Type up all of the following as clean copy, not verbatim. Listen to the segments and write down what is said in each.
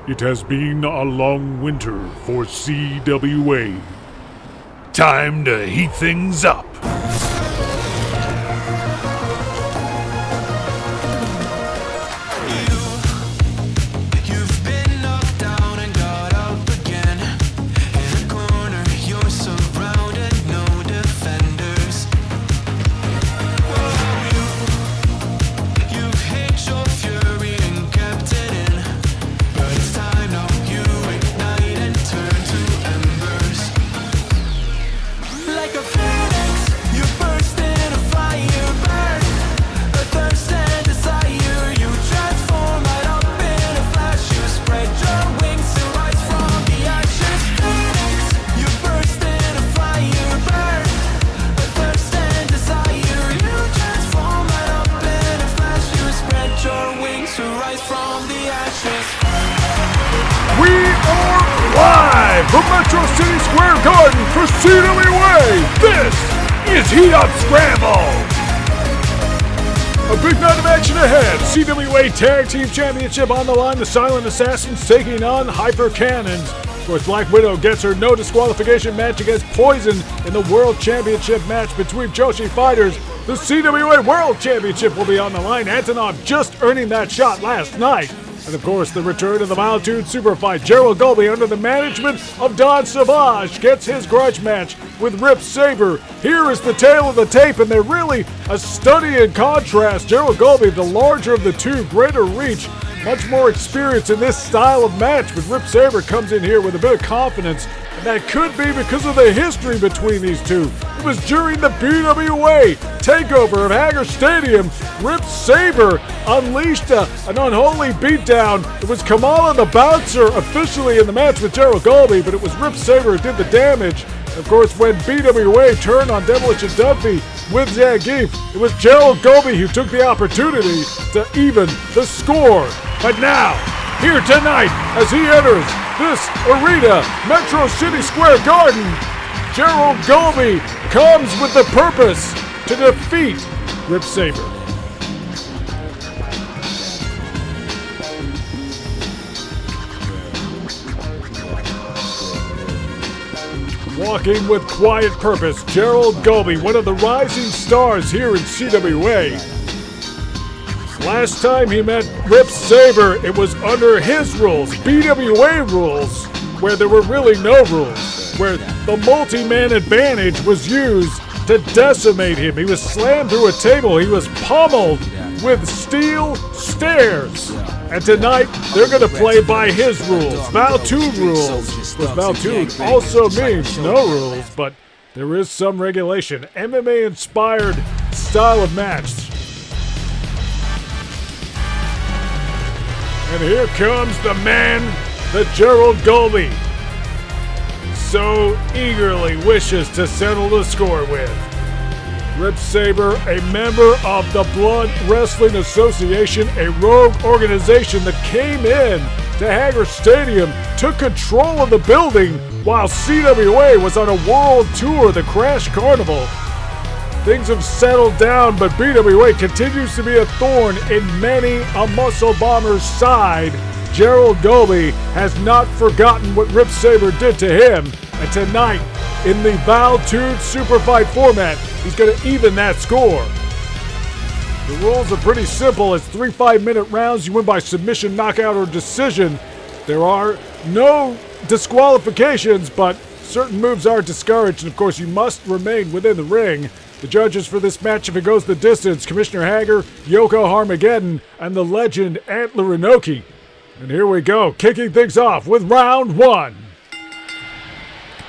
It has been a long winter for CWA. Time to heat things up. From Metro City Square Garden for CWA, this is Heat Up Scramble! A big night of action ahead. CWA Tag Team Championship on the line. The Silent Assassins taking on Hyper Cannons. Of course, Black Widow gets her no disqualification match against Poison in the World Championship match between Joshi fighters. The CWA World Championship will be on the line. Antonov just earning that shot last night. And of course, the return of the Vale Tudo Superfight. Gerald Golby, under the management of Don Savage, gets his grudge match with Rip Saber. Here is the tale of the tape, and they're really a study in contrast. Gerald Golby, the larger of the two, greater reach, much more experience in this style of match. But Rip Saber comes in here with a bit of confidence, and that could be because of the history between these two. It was during the BWA takeover of Hager Stadium. Rip Saber unleashed an unholy beatdown. It was Kimala the bouncer officially in the match with Gerald Golby, but it was Rip Saber who did the damage. Of course, when BWA turned on Demolition Duffy with Zangief, it was Gerald Golby who took the opportunity to even the score. But now, here tonight, as he enters this arena, Metro City Square Garden, Gerald Golby comes with the purpose to defeat Rip Saber. Walking with quiet purpose, Gerald Golby, one of the rising stars here in CWA. Last time he met Rip Saber, it was under his rules, BWA rules, where there were really no rules, where the multi-man advantage was used to decimate him. He was slammed through a table. He was pummeled with steel stairs. And tonight, they're going to play by his rules, Vale Tudo rules. Vale Tudo also means no rules, but there is some regulation. MMA-inspired style of match. And here comes the man that Gerald Golby so eagerly wishes to settle the score with. Rip Saber, a member of the Blood Wrestling Association, a rogue organization that came in to Hager Stadium, took control of the building while CWA was on a world tour, the Crash Carnival. Things have settled down, but BWA continues to be a thorn in many a muscle bomber's side. Gerald Golby has not forgotten what Rip Saber did to him, and tonight, in the Vale Tudo Superfight format, he's going to even that score. The rules are pretty simple. It's 3 5-minute rounds. You win by submission, knockout, or decision. There are no disqualifications, but certain moves are discouraged, and of course, you must remain within the ring. The judges for this match, if it goes the distance, Commissioner Hager, Yoko Harmageddon, and the legend Antler Inoki. And here we go, kicking things off with round one.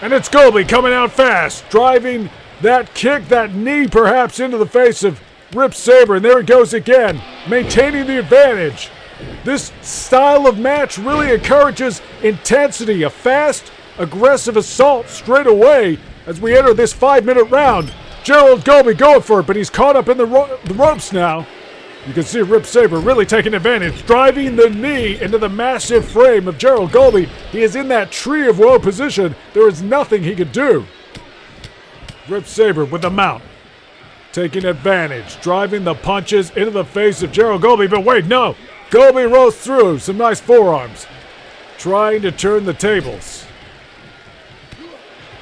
And it's Golby coming out fast, driving that kick, that knee perhaps into the face of Rip Saber. And there it goes again, maintaining the advantage. This style of match really encourages intensity, a fast, aggressive assault straight away as we enter this 5-minute round. Gerald Golby going for it, but he's caught up in the ropes now. You can see Rip Saber really taking advantage, driving the knee into the massive frame of Gerald Golby. He is in that tree of woe position. There is nothing he could do. Rip Saber with the mount, taking advantage, driving the punches into the face of Gerald Golby. But wait, no. Golby rolls through. Some nice forearms. trying to turn the tables.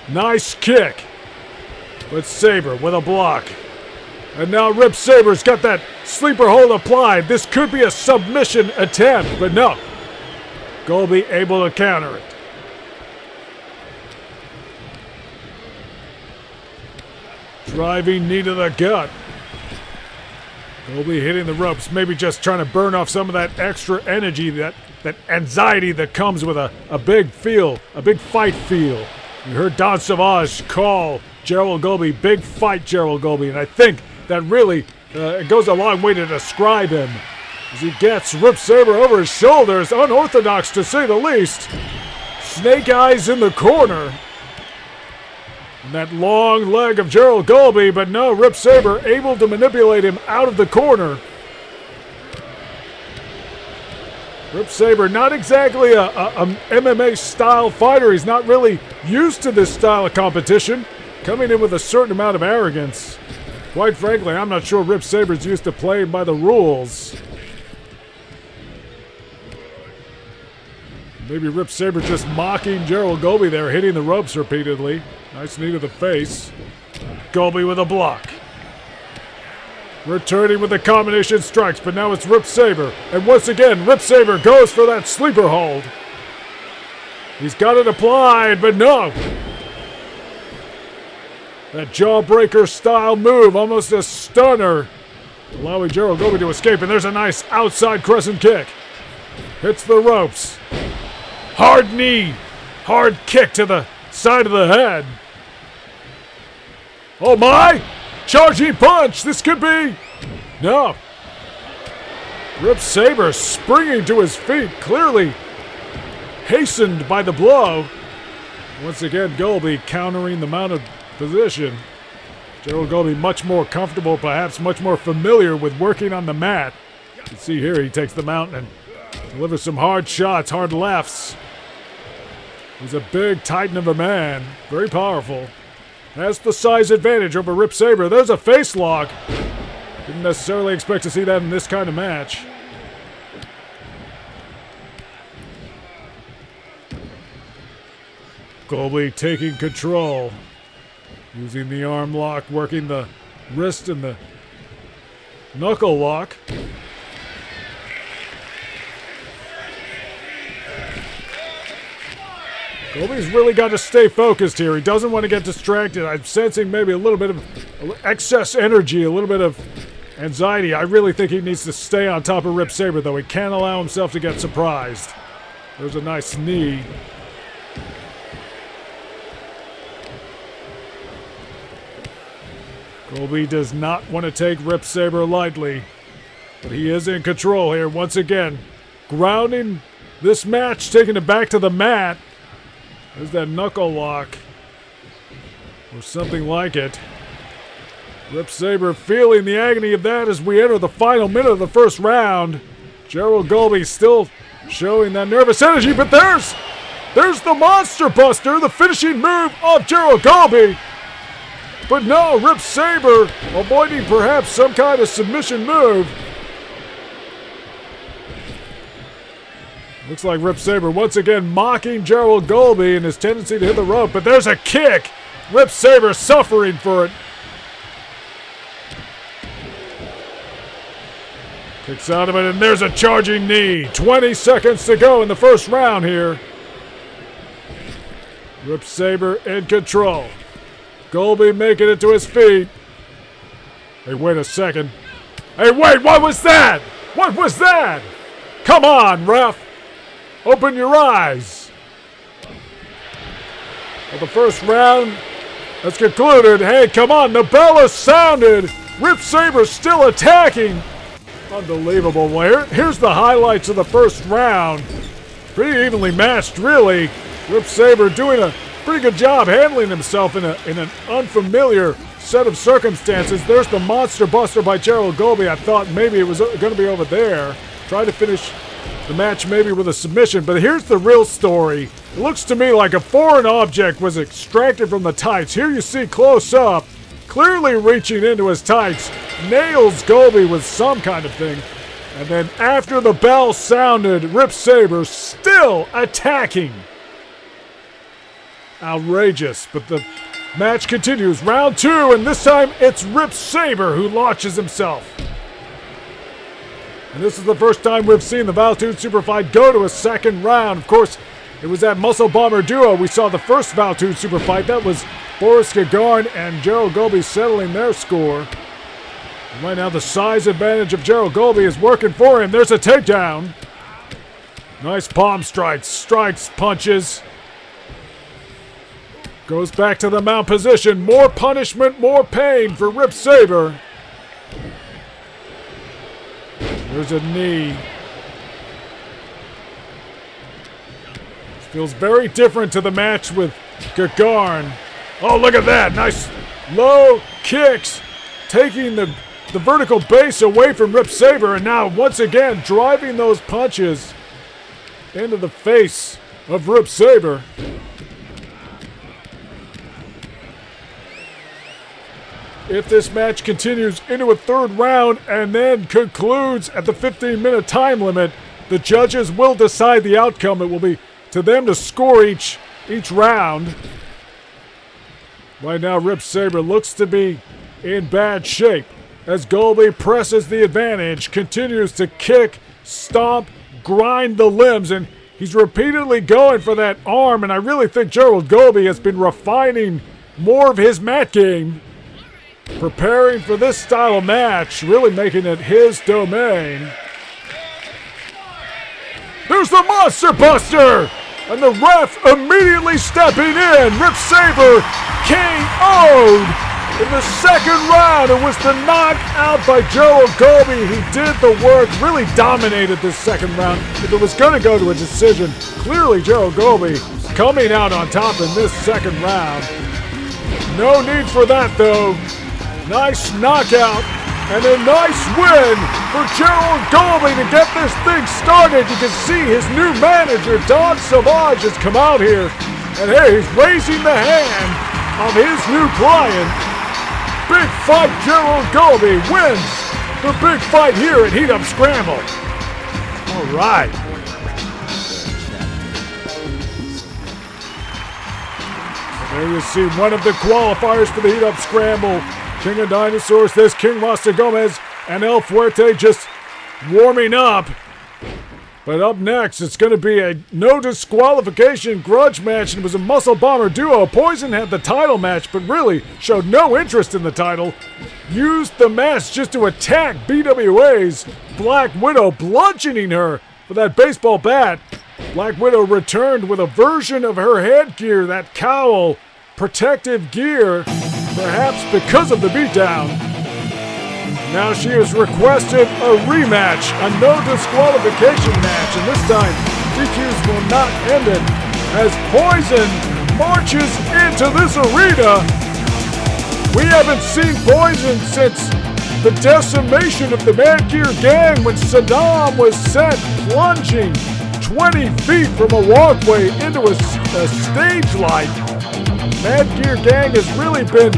Nice kick. But Saber with a block. And now Rip Saber's got that sleeper hold applied. This could be a submission attempt, but no. Golby able to counter it. Driving knee to the gut. Golby hitting the ropes, maybe just trying to burn off some of that extra energy, that anxiety that comes with a big fight feel. You heard Don Savage call Gerald Golby big fight Gerald Golby, and I think that really it goes a long way to describe him. As he gets Rip Saber over his shoulders, unorthodox to say the least. Snake eyes in the corner. And that long leg of Gerald Golby, but no, Rip Saber able to manipulate him out of the corner. Rip Saber, not exactly a MMA-style fighter. He's not really used to this style of competition. Coming in with a certain amount of arrogance. Quite frankly, I'm not sure Rip Saber's used to playing by the rules. Maybe Rip Saber just mocking Gerald Golby there, hitting the ropes repeatedly. Nice knee to the face. Golby with a block. Returning with the combination strikes, but now it's Rip Saber. And once again, Rip Saber goes for that sleeper hold. He's got it applied, but no. That jawbreaker style move, almost a stunner. Allowing Gerald Golby to escape, and there's a nice outside crescent kick. Hits the ropes. Hard knee. Hard kick to the side of the head. Oh my! Charging punch! This could be... No. Rip Saber springing to his feet, clearly hastened by the blow. Once again, Golby countering the mounted position. Gerald Golby much more comfortable, perhaps much more familiar with working on the mat. You can see here he takes the mount and delivers some hard shots, hard lefts. He's a big titan of a man, very powerful. Has the size advantage over Rip Saber. There's a face lock. Didn't necessarily expect to see that in this kind of match. Golby taking control. Using the arm lock, working the wrist and the knuckle lock. Golby's really got to stay focused here. He doesn't want to get distracted. I'm sensing maybe a little bit of excess energy, a little bit of anxiety. I really think he needs to stay on top of Rip Saber, though. He can't allow himself to get surprised. There's a nice knee. Golby does not want to take Rip Saber lightly, but he is in control here once again. Grounding this match, taking it back to the mat. There's that knuckle lock, or something like it. Rip Saber feeling the agony of that as we enter the final minute of the first round. Gerald Golby still showing that nervous energy, but there's the Monster Buster, the finishing move of Gerald Golby. But no, Rip Saber avoiding perhaps some kind of submission move. Looks like Rip Saber once again mocking Gerald Golby and his tendency to hit the rope, but there's a kick. Rip Saber suffering for it. Kicks out of it, and there's a charging knee. 20 seconds to go in the first round here. Rip Saber in control. Golby making it to his feet. Hey, wait a second. Hey, wait, what was that? What was that? Come on, ref. Open your eyes. Well, the first round has concluded. Hey, come on, the bell has sounded. Rip Saber still attacking. Unbelievable. Well, here's the highlights of the first round. Pretty evenly matched, really. Rip Saber doing a pretty good job handling himself in an unfamiliar set of circumstances. There's the Monster Buster by Gerald Golby. I thought maybe it was going to be over there. Tried to finish the match maybe with a submission, but here's the real story. It looks to me like a foreign object was extracted from the tights. Here you see close up, clearly reaching into his tights, nails Golby with some kind of thing. And then after the bell sounded, Rip Saber still attacking. Outrageous, but the match continues. Round 2, and this time it's Rip Saber who launches himself. And this is the first time we've seen the Vale Tudo Superfight go to a second round. Of course, it was that Muscle Bomber duo. We saw the first Vale Tudo Superfight. That was Boris Gagarin and Gerald Golby settling their score. And right now, the size advantage of Gerald Golby is working for him. There's a takedown. Nice palm strikes, punches. Goes back to the mount position. More punishment, more pain for Rip Saber. There's a knee. This feels very different to the match with Gagarin. Oh, look at that. Nice low kicks. Taking the vertical base away from Rip Saber. And now, once again, driving those punches into the face of Rip Saber. If this match continues into a third round and then concludes at the 15-minute time limit, the judges will decide the outcome. It will be to them to score each round. Right now, Rip Saber looks to be in bad shape as Golby presses the advantage, continues to kick, stomp, grind the limbs, and he's repeatedly going for that arm, and I really think Gerald Golby has been refining more of his mat game, preparing for this style of match, really making it his domain. There's the Monster Buster! And the ref immediately stepping in. Rip Saber KO'd in the second round. It was the knockout by Gerald Golby. He did the work, really dominated this second round. If it was going to go to a decision, clearly Gerald Golby coming out on top in this second round. No need for that, though. Nice knockout and a nice win for Gerald Golby to get this thing started. You can see his new manager, Don Savage, has come out here. And hey, he's raising the hand of his new client. Big fight Gerald Golby wins the big fight here at Heat Up Scramble. All right. There you see one of the qualifiers for the Heat Up Scramble. King of Dinosaurs, this King Rasta Gomez and El Fuerte just warming up. But up next, it's going to be a no disqualification grudge match, and it was a Muscle Bomber duo. Poison had the title match, but really showed no interest in the title. Used the match just to attack BWA's Black Widow, bludgeoning her with that baseball bat. Black Widow returned with a version of her headgear, that cowl, protective gear, perhaps because of the beatdown. Now she has requested a rematch, a no disqualification match, and this time DQs will not end it as Poison marches into this arena. We haven't seen Poison since the decimation of the Mad Gear Gang when Saddam was sent plunging 20 feet from a walkway into a stage light. Mad Gear Gang has really been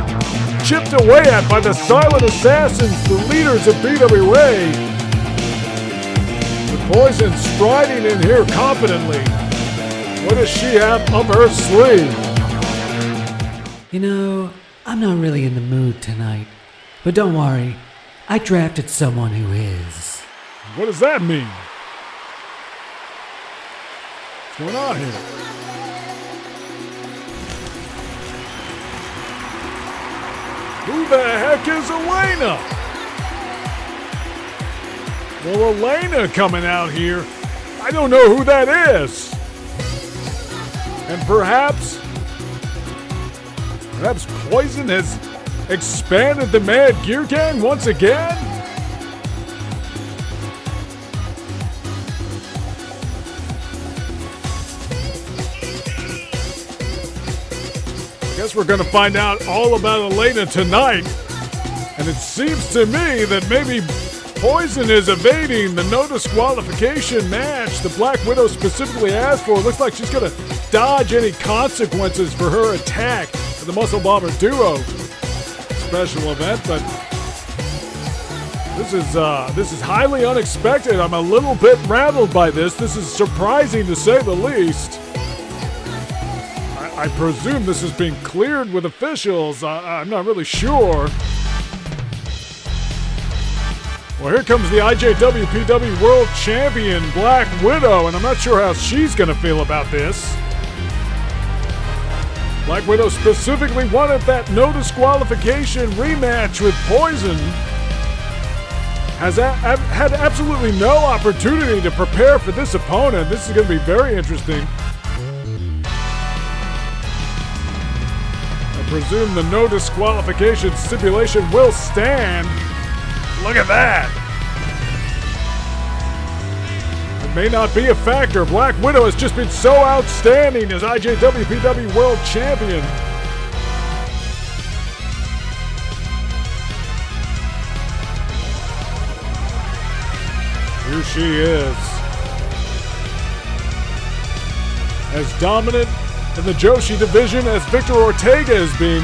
chipped away at by the Silent Assassins, the leaders of BWA. The Poison striding in here confidently. What does she have up her sleeve? You know, I'm not really in the mood tonight. But don't worry, I drafted someone who is. What does that mean? What's going on here? Who the heck is Elena? Well, Elena coming out here. I don't know who that is. And perhaps Poison has expanded the Mad Gear Gang once again? Guess we're going to find out all about Elena tonight. And it seems to me that maybe Poison is evading the no disqualification match the Black Widow specifically asked for. It looks like she's going to dodge any consequences for her attack of the Muscle Bomber duo special event, but This is highly unexpected. I'm a little bit rattled by this. This is surprising to say the least. I presume this is being cleared with officials. I'm not really sure. Well, here comes the IJWPW World Champion, Black Widow, and I'm not sure how she's going to feel about this. Black Widow specifically wanted that no disqualification rematch with Poison. Has had absolutely no opportunity to prepare for this opponent. This is going to be very interesting. I presume the no disqualification stipulation will stand. Look at that. It may not be a factor. Black Widow has just been so outstanding as IJWPW World Champion. Here she is. As dominant in the Joshi division as Victor Ortega has been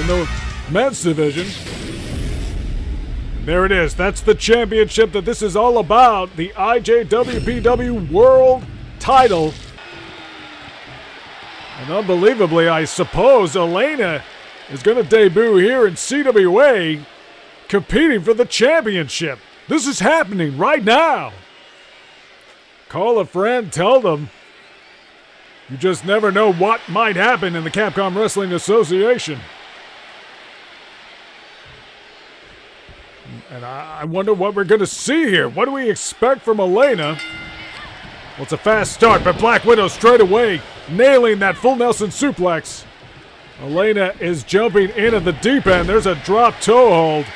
in the men's division. There it is. That's the championship that this is all about. The IJWPW World title. And unbelievably, I suppose, Elena is going to debut here in CWA competing for the championship. This is happening right now. Call a friend, tell them. You just never know what might happen in the Capcom Wrestling Association. And I wonder what we're going to see here. What do we expect from Elena? Well, it's a fast start, but Black Widow straight away nailing that full Nelson suplex. Elena is jumping in at the deep end. There's a drop toe hold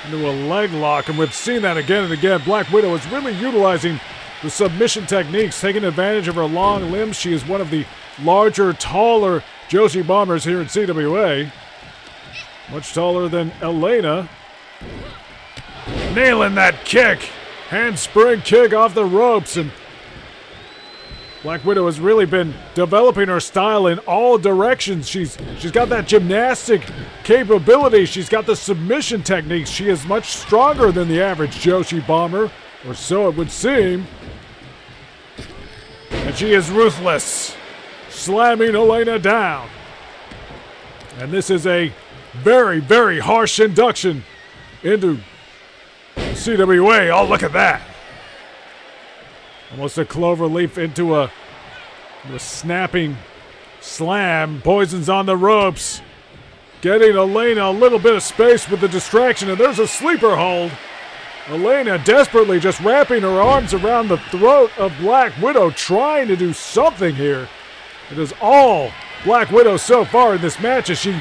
into a leg lock, and we've seen that again and again. Black Widow is really utilizing the submission techniques, taking advantage of her long limbs. She is one of the larger, taller Joshi bombers here in CWA. Much taller than Elena. Nailing that kick. Handspring kick off the ropes, and Black Widow has really been developing her style in all directions. She's got that gymnastic capability. She's got the submission techniques. She is much stronger than the average Joshi bomber, or so it would seem. And she is ruthless, slamming Elena down. And this is a very, very harsh induction into CWA. Oh, look at that. Almost a clover leaf into a snapping slam. Poison's on the ropes. Getting Elena a little bit of space with the distraction, and there's a sleeper hold. Elena desperately just wrapping her arms around the throat of Black Widow, trying to do something here. It is all Black Widow so far in this match as she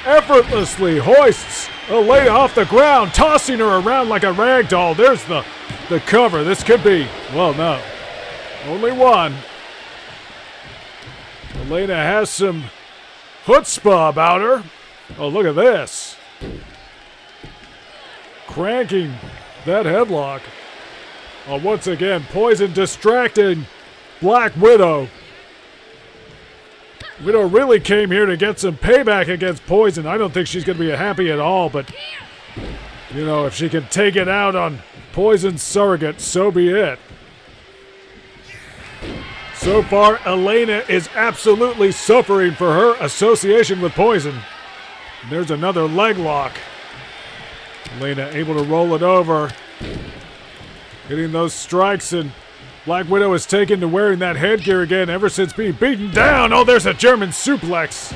effortlessly hoists Elena off the ground, tossing her around like a rag doll. There's the cover. This could be, well, no, only one. Elena has some chutzpah about her. Oh, look at this. Cranking that headlock. Oh, once again, Poison distracting Black Widow. Widow really came here to get some payback against Poison. I don't think she's going to be happy at all, but, you know, if she can take it out on Poison's surrogate, so be it. So far, Elena is absolutely suffering for her association with Poison. There's another leg lock. Elena able to roll it over. Getting those strikes, and Black Widow has taken to wearing that headgear again ever since being beaten down. Oh, there's a German suplex.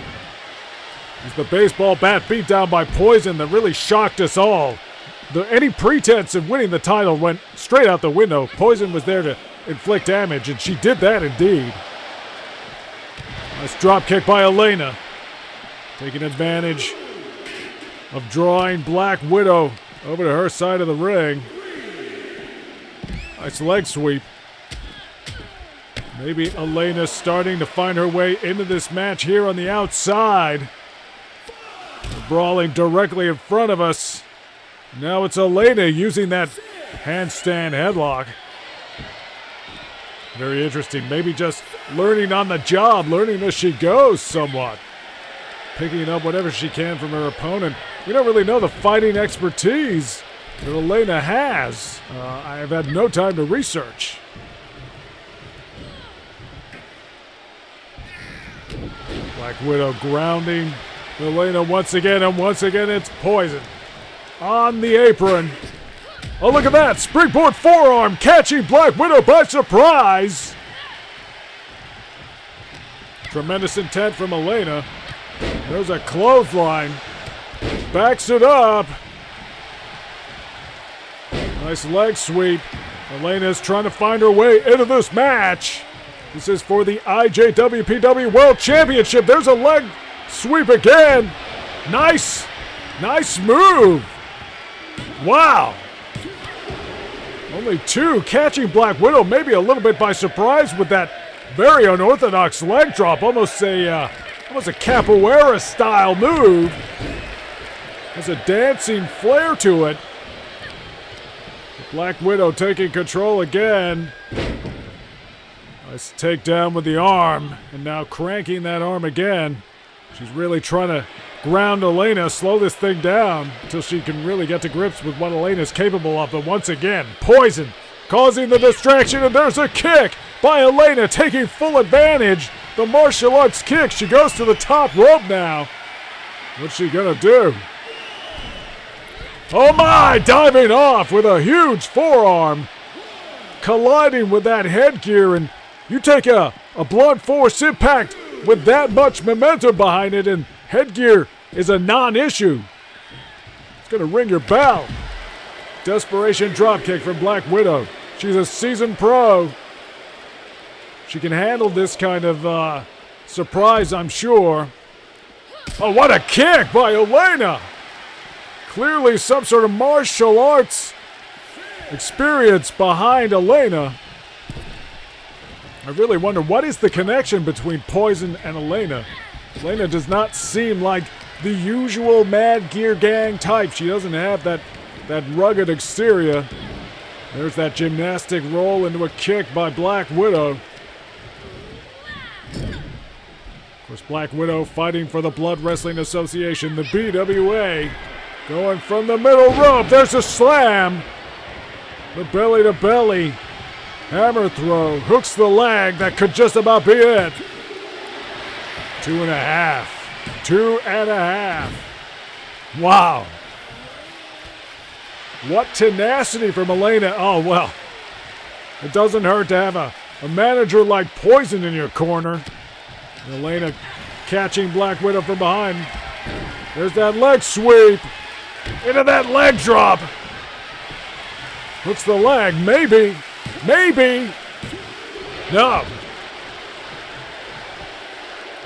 It's the baseball bat beat down by Poison that really shocked us all. Any pretense of winning the title went straight out the window. Poison was there to inflict damage, and she did that indeed. Nice drop kick by Elena. Taking advantage of drawing Black Widow over to her side of the ring. Nice leg sweep. Maybe Elena starting to find her way into this match here on the outside. We're brawling directly in front of us. Now it's Elena using that handstand headlock. Very interesting. Maybe just learning on the job, learning as she goes somewhat. Picking up whatever she can from her opponent. We don't really know the fighting expertise that Elena has. I have had no time to research. Black Widow grounding Elena once again, and once again it's Poison. On the apron. Oh, look at that! Springboard forearm catching Black Widow by surprise! Tremendous intent from Elena. There's a clothesline. Backs it up. Nice leg sweep. Elena's trying to find her way into this match. This is for the IJWPW World Championship. There's a leg sweep again. Nice move. Wow. Only two catching Black Widow, maybe a little bit by surprise with that very unorthodox leg drop. Almost a capoeira style move. There's a dancing flair to it. Black Widow taking control again. Nice takedown with the arm, and now cranking that arm again. She's really trying to ground Elena, slow this thing down until she can really get to grips with what Elena's capable of. But once again, Poison causing the distraction, and there's a kick by Elena, taking full advantage. The martial arts kick. She goes to the top rope now. What's she gonna do? Oh my! Diving off with a huge forearm. Colliding with that headgear, and you take a blunt force impact with that much momentum behind it, and headgear is a non-issue. It's gonna ring your bell. Desperation dropkick from Black Widow. She's a seasoned pro. She can handle this kind of surprise, I'm sure. Oh, what a kick by Elena! Clearly some sort of martial arts experience behind Elena. I really wonder, what is the connection between Poison and Elena? Elena does not seem like the usual Mad Gear Gang type. She doesn't have that rugged exterior. There's that gymnastic roll into a kick by Black Widow. Of course, Black Widow fighting for the Blood Wrestling Association, the BWA. Going from the middle rope. There's a slam. The belly to belly. Hammer throw. Hooks the leg. That could just about be it. 2.5. 2.5. Wow. What tenacity from Elena. Oh, well. It doesn't hurt to have a manager like Poison in your corner. Elena catching Black Widow from behind. There's that leg sweep. Into that leg drop. Hooks the leg. Maybe. Maybe. No.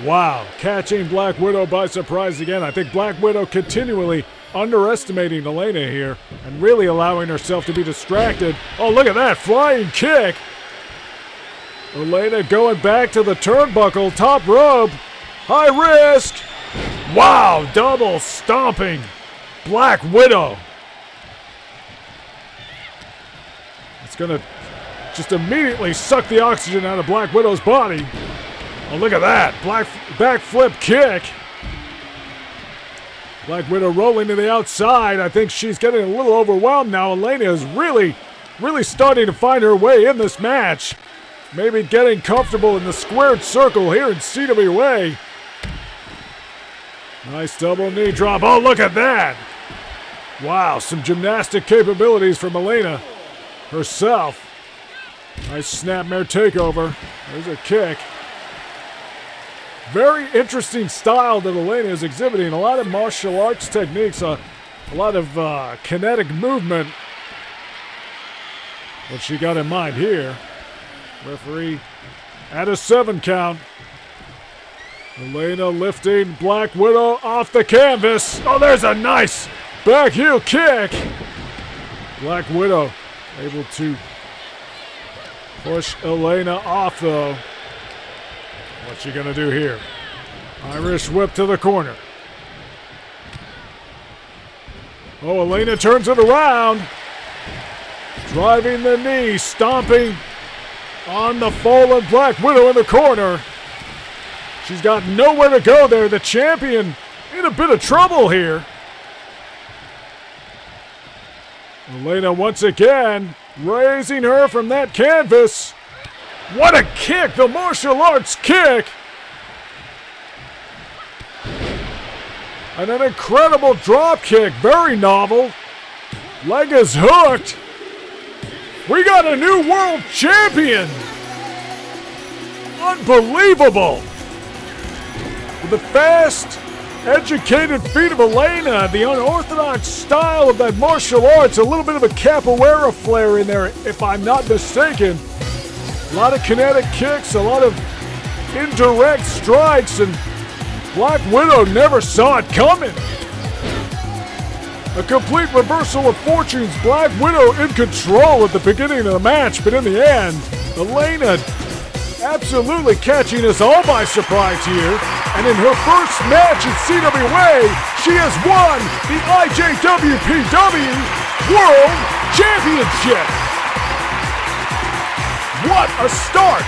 Wow. Catching Black Widow by surprise again. I think Black Widow continually underestimating Elena here and really allowing herself to be distracted. Oh, look at that. Flying kick. Elena going back to the turnbuckle. Top rope. High risk. Wow. Double stomping. Black Widow. It's going to just immediately suck the oxygen out of Black Widow's body. Oh, look at that. Backflip kick. Black Widow rolling to the outside. I think she's getting a little overwhelmed now. Elena is really starting to find her way in this match. Maybe getting comfortable in the squared circle here in CWA. Nice double knee drop. Oh, look at that. Wow, some gymnastic capabilities from Elena herself. Nice snapmare takeover. There's a kick. Very interesting style that Elena is exhibiting. A lot of martial arts techniques, a lot of kinetic movement. What she got in mind here. Referee at a 7 count. Elena lifting Black Widow off the canvas. Oh, there's a nice back heel kick. Black Widow able to push Elena off, though. What's she gonna do here? Irish whip to the corner. Oh, Elena turns it around. Driving the knee, stomping on the fallen Black Widow in the corner. She's got nowhere to go there. The champion in a bit of trouble here. Elena once again raising her from that canvas. What a kick, the martial arts kick. And an incredible drop kick, very novel. Leg is hooked. We got a new world champion. Unbelievable. With the fast, educated feet of Elena, the unorthodox style of that martial arts, a little bit of a capoeira flair in there, if I'm not mistaken. A lot of kinetic kicks, a lot of indirect strikes, and Black Widow never saw it coming. A complete reversal of fortunes. Black Widow in control at the beginning of the match, but in the end, Elena absolutely catching us all by surprise here. And in her first match at CWA, she has won the IJWPW World Championship. What a start!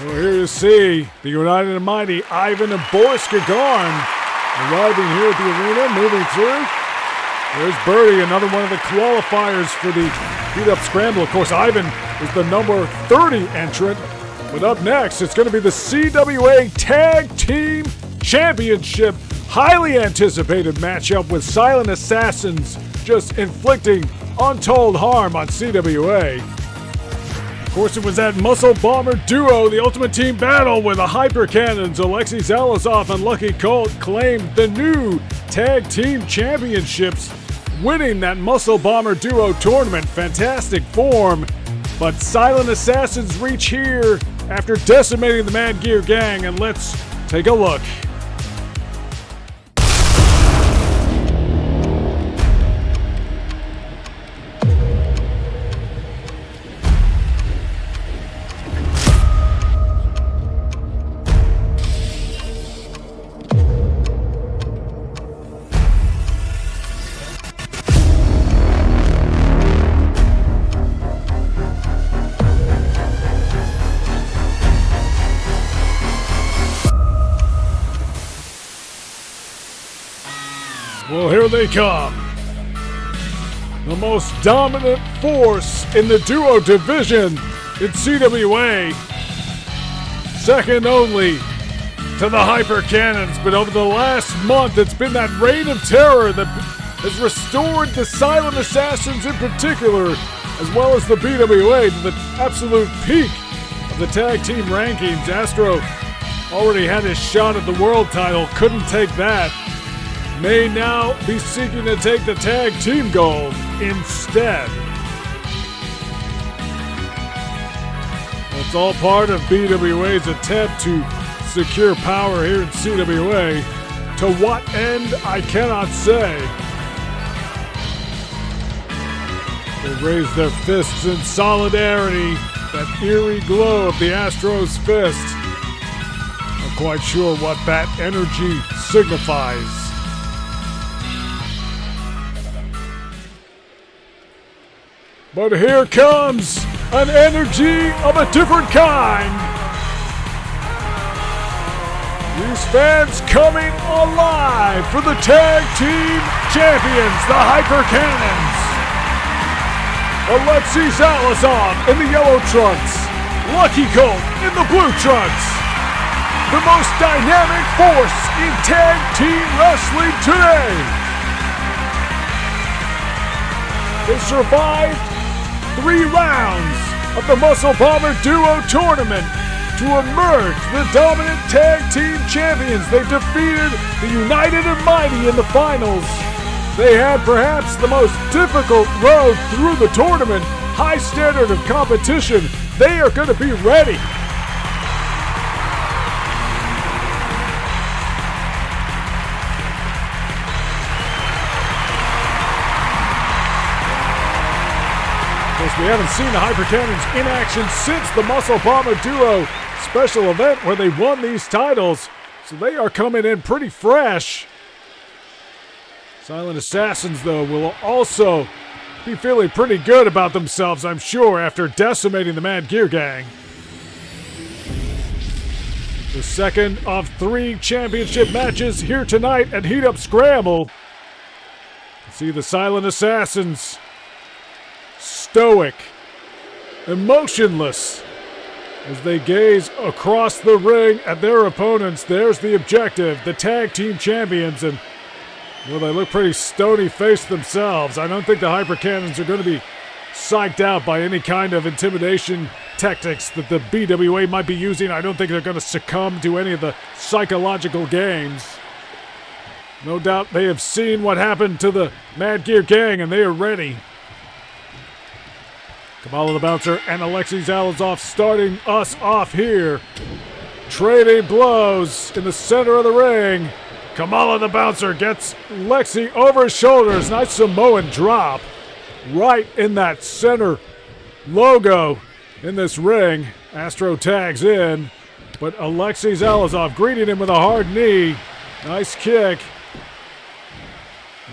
We're here to see the United and Mighty Ivan and Boris Gagarin arriving here at the arena, moving through. There's Birdie, another one of the qualifiers for the Heat Up Scramble. Of course, Ivan is the number 30 entrant. But up next, it's going to be the CWA Tag Team Championship. Highly anticipated matchup with Silent Assassins just inflicting untold harm on CWA. Of course, it was that Muscle Bomber duo, the Ultimate Team Battle, where the Hyper Cannons, Alexei Zalazov and Lucky Colt, claimed the new Tag Team Championships, winning that Muscle Bomber duo tournament. Fantastic form, but Silent Assassins reach here after decimating the Mad Gear Gang, and let's take a look. Well, here they come. The most dominant force in the duo division in CWA. Second only to the Hyper Cannons, but over the last month, it's been that reign of terror that has restored the Silent Assassins in particular, as well as the BWA, to the absolute peak of the tag team rankings. Astro already had his shot at the world title, couldn't take that. May now be seeking to take the tag team gold instead. It's all part of BWA's attempt to secure power here in CWA. To what end, I cannot say. They raise their fists in solidarity, that eerie glow of the Astros' fist. Not quite sure what that energy signifies. But here comes an energy of a different kind. These fans coming alive for the tag team champions, the Hyper Cannons. Alexei Zalazov in the yellow trunks, Lucky Colt in the blue trunks. The most dynamic force in tag team wrestling today. They survived 3 rounds of the Muscle Bomber Duo Tournament to emerge the dominant tag team champions. They defeated the United and Mighty in the finals. They had perhaps the most difficult road through the tournament. High standard of competition. They are going to be ready. We haven't seen the Hyper Cannons in action since the Muscle Bomber Duo special event where they won these titles, so they are coming in pretty fresh. Silent Assassins, though, will also be feeling pretty good about themselves, I'm sure, after decimating the Mad Gear Gang. The second of 3 championship matches here tonight at Heat Up Scramble. See the Silent Assassins, stoic, emotionless, as they gaze across the ring at their opponents. There's the objective, the tag team champions, and well, they look pretty stony-faced themselves. I don't think the Hyper Cannons are going to be psyched out by any kind of intimidation tactics that the BWA might be using. I don't think they're going to succumb to any of the psychological games. No doubt they have seen what happened to the Mad Gear Gang, and they are ready. Kimala the Bouncer and Alexei Zalazov starting us off here. Trading blows in the center of the ring. Kimala the Bouncer gets Lexi over his shoulders. Nice Samoan drop right in that center logo in this ring. Astro tags in, but Alexei Zalazov greeting him with a hard knee. Nice kick.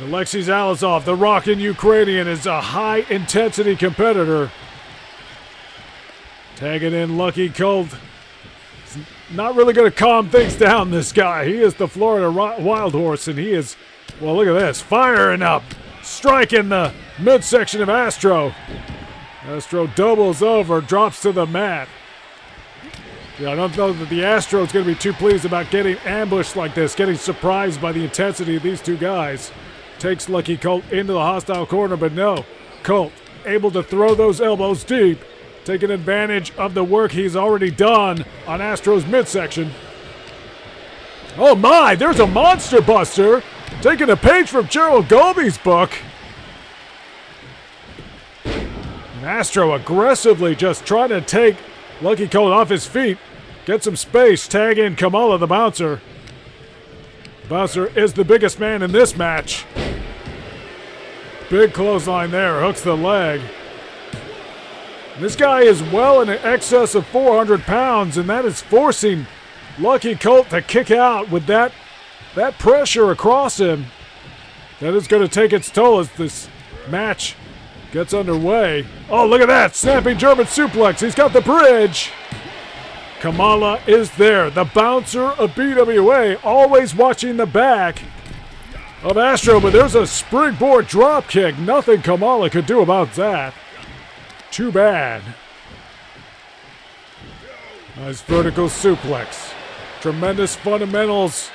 Alexei Zalazov, the rockin' Ukrainian, is a high-intensity competitor. Tagging in Lucky Colt. Not really going to calm things down, this guy. He is the Florida Wild Horse, and he is, well, look at this, firing up, striking the midsection of Astro. Astro doubles over, drops to the mat. Yeah, I don't know that the Astro is going to be too pleased about getting ambushed like this, getting surprised by the intensity of these two guys. Takes Lucky Colt into the hostile corner, but no. Colt able to throw those elbows deep, taking advantage of the work he's already done on Astro's midsection. Oh my, there's a monster buster, taking a page from Gerald Golby's book. And Astro aggressively just trying to take Lucky Colt off his feet, get some space, tag in Kimala the Bouncer. Bouncer is the biggest man in this match. Big clothesline there, hooks the leg. This guy is well in excess of 400 pounds, and that is forcing Lucky Colt to kick out with that pressure across him. That is going to take its toll as this match gets underway. Oh, look at that, snapping German suplex. He's got the bridge. Kimala is there, the bouncer of BWA, always watching the back of Astro, but there's a springboard drop kick. Nothing Kimala could do about that. Too bad. Nice vertical suplex. Tremendous fundamentals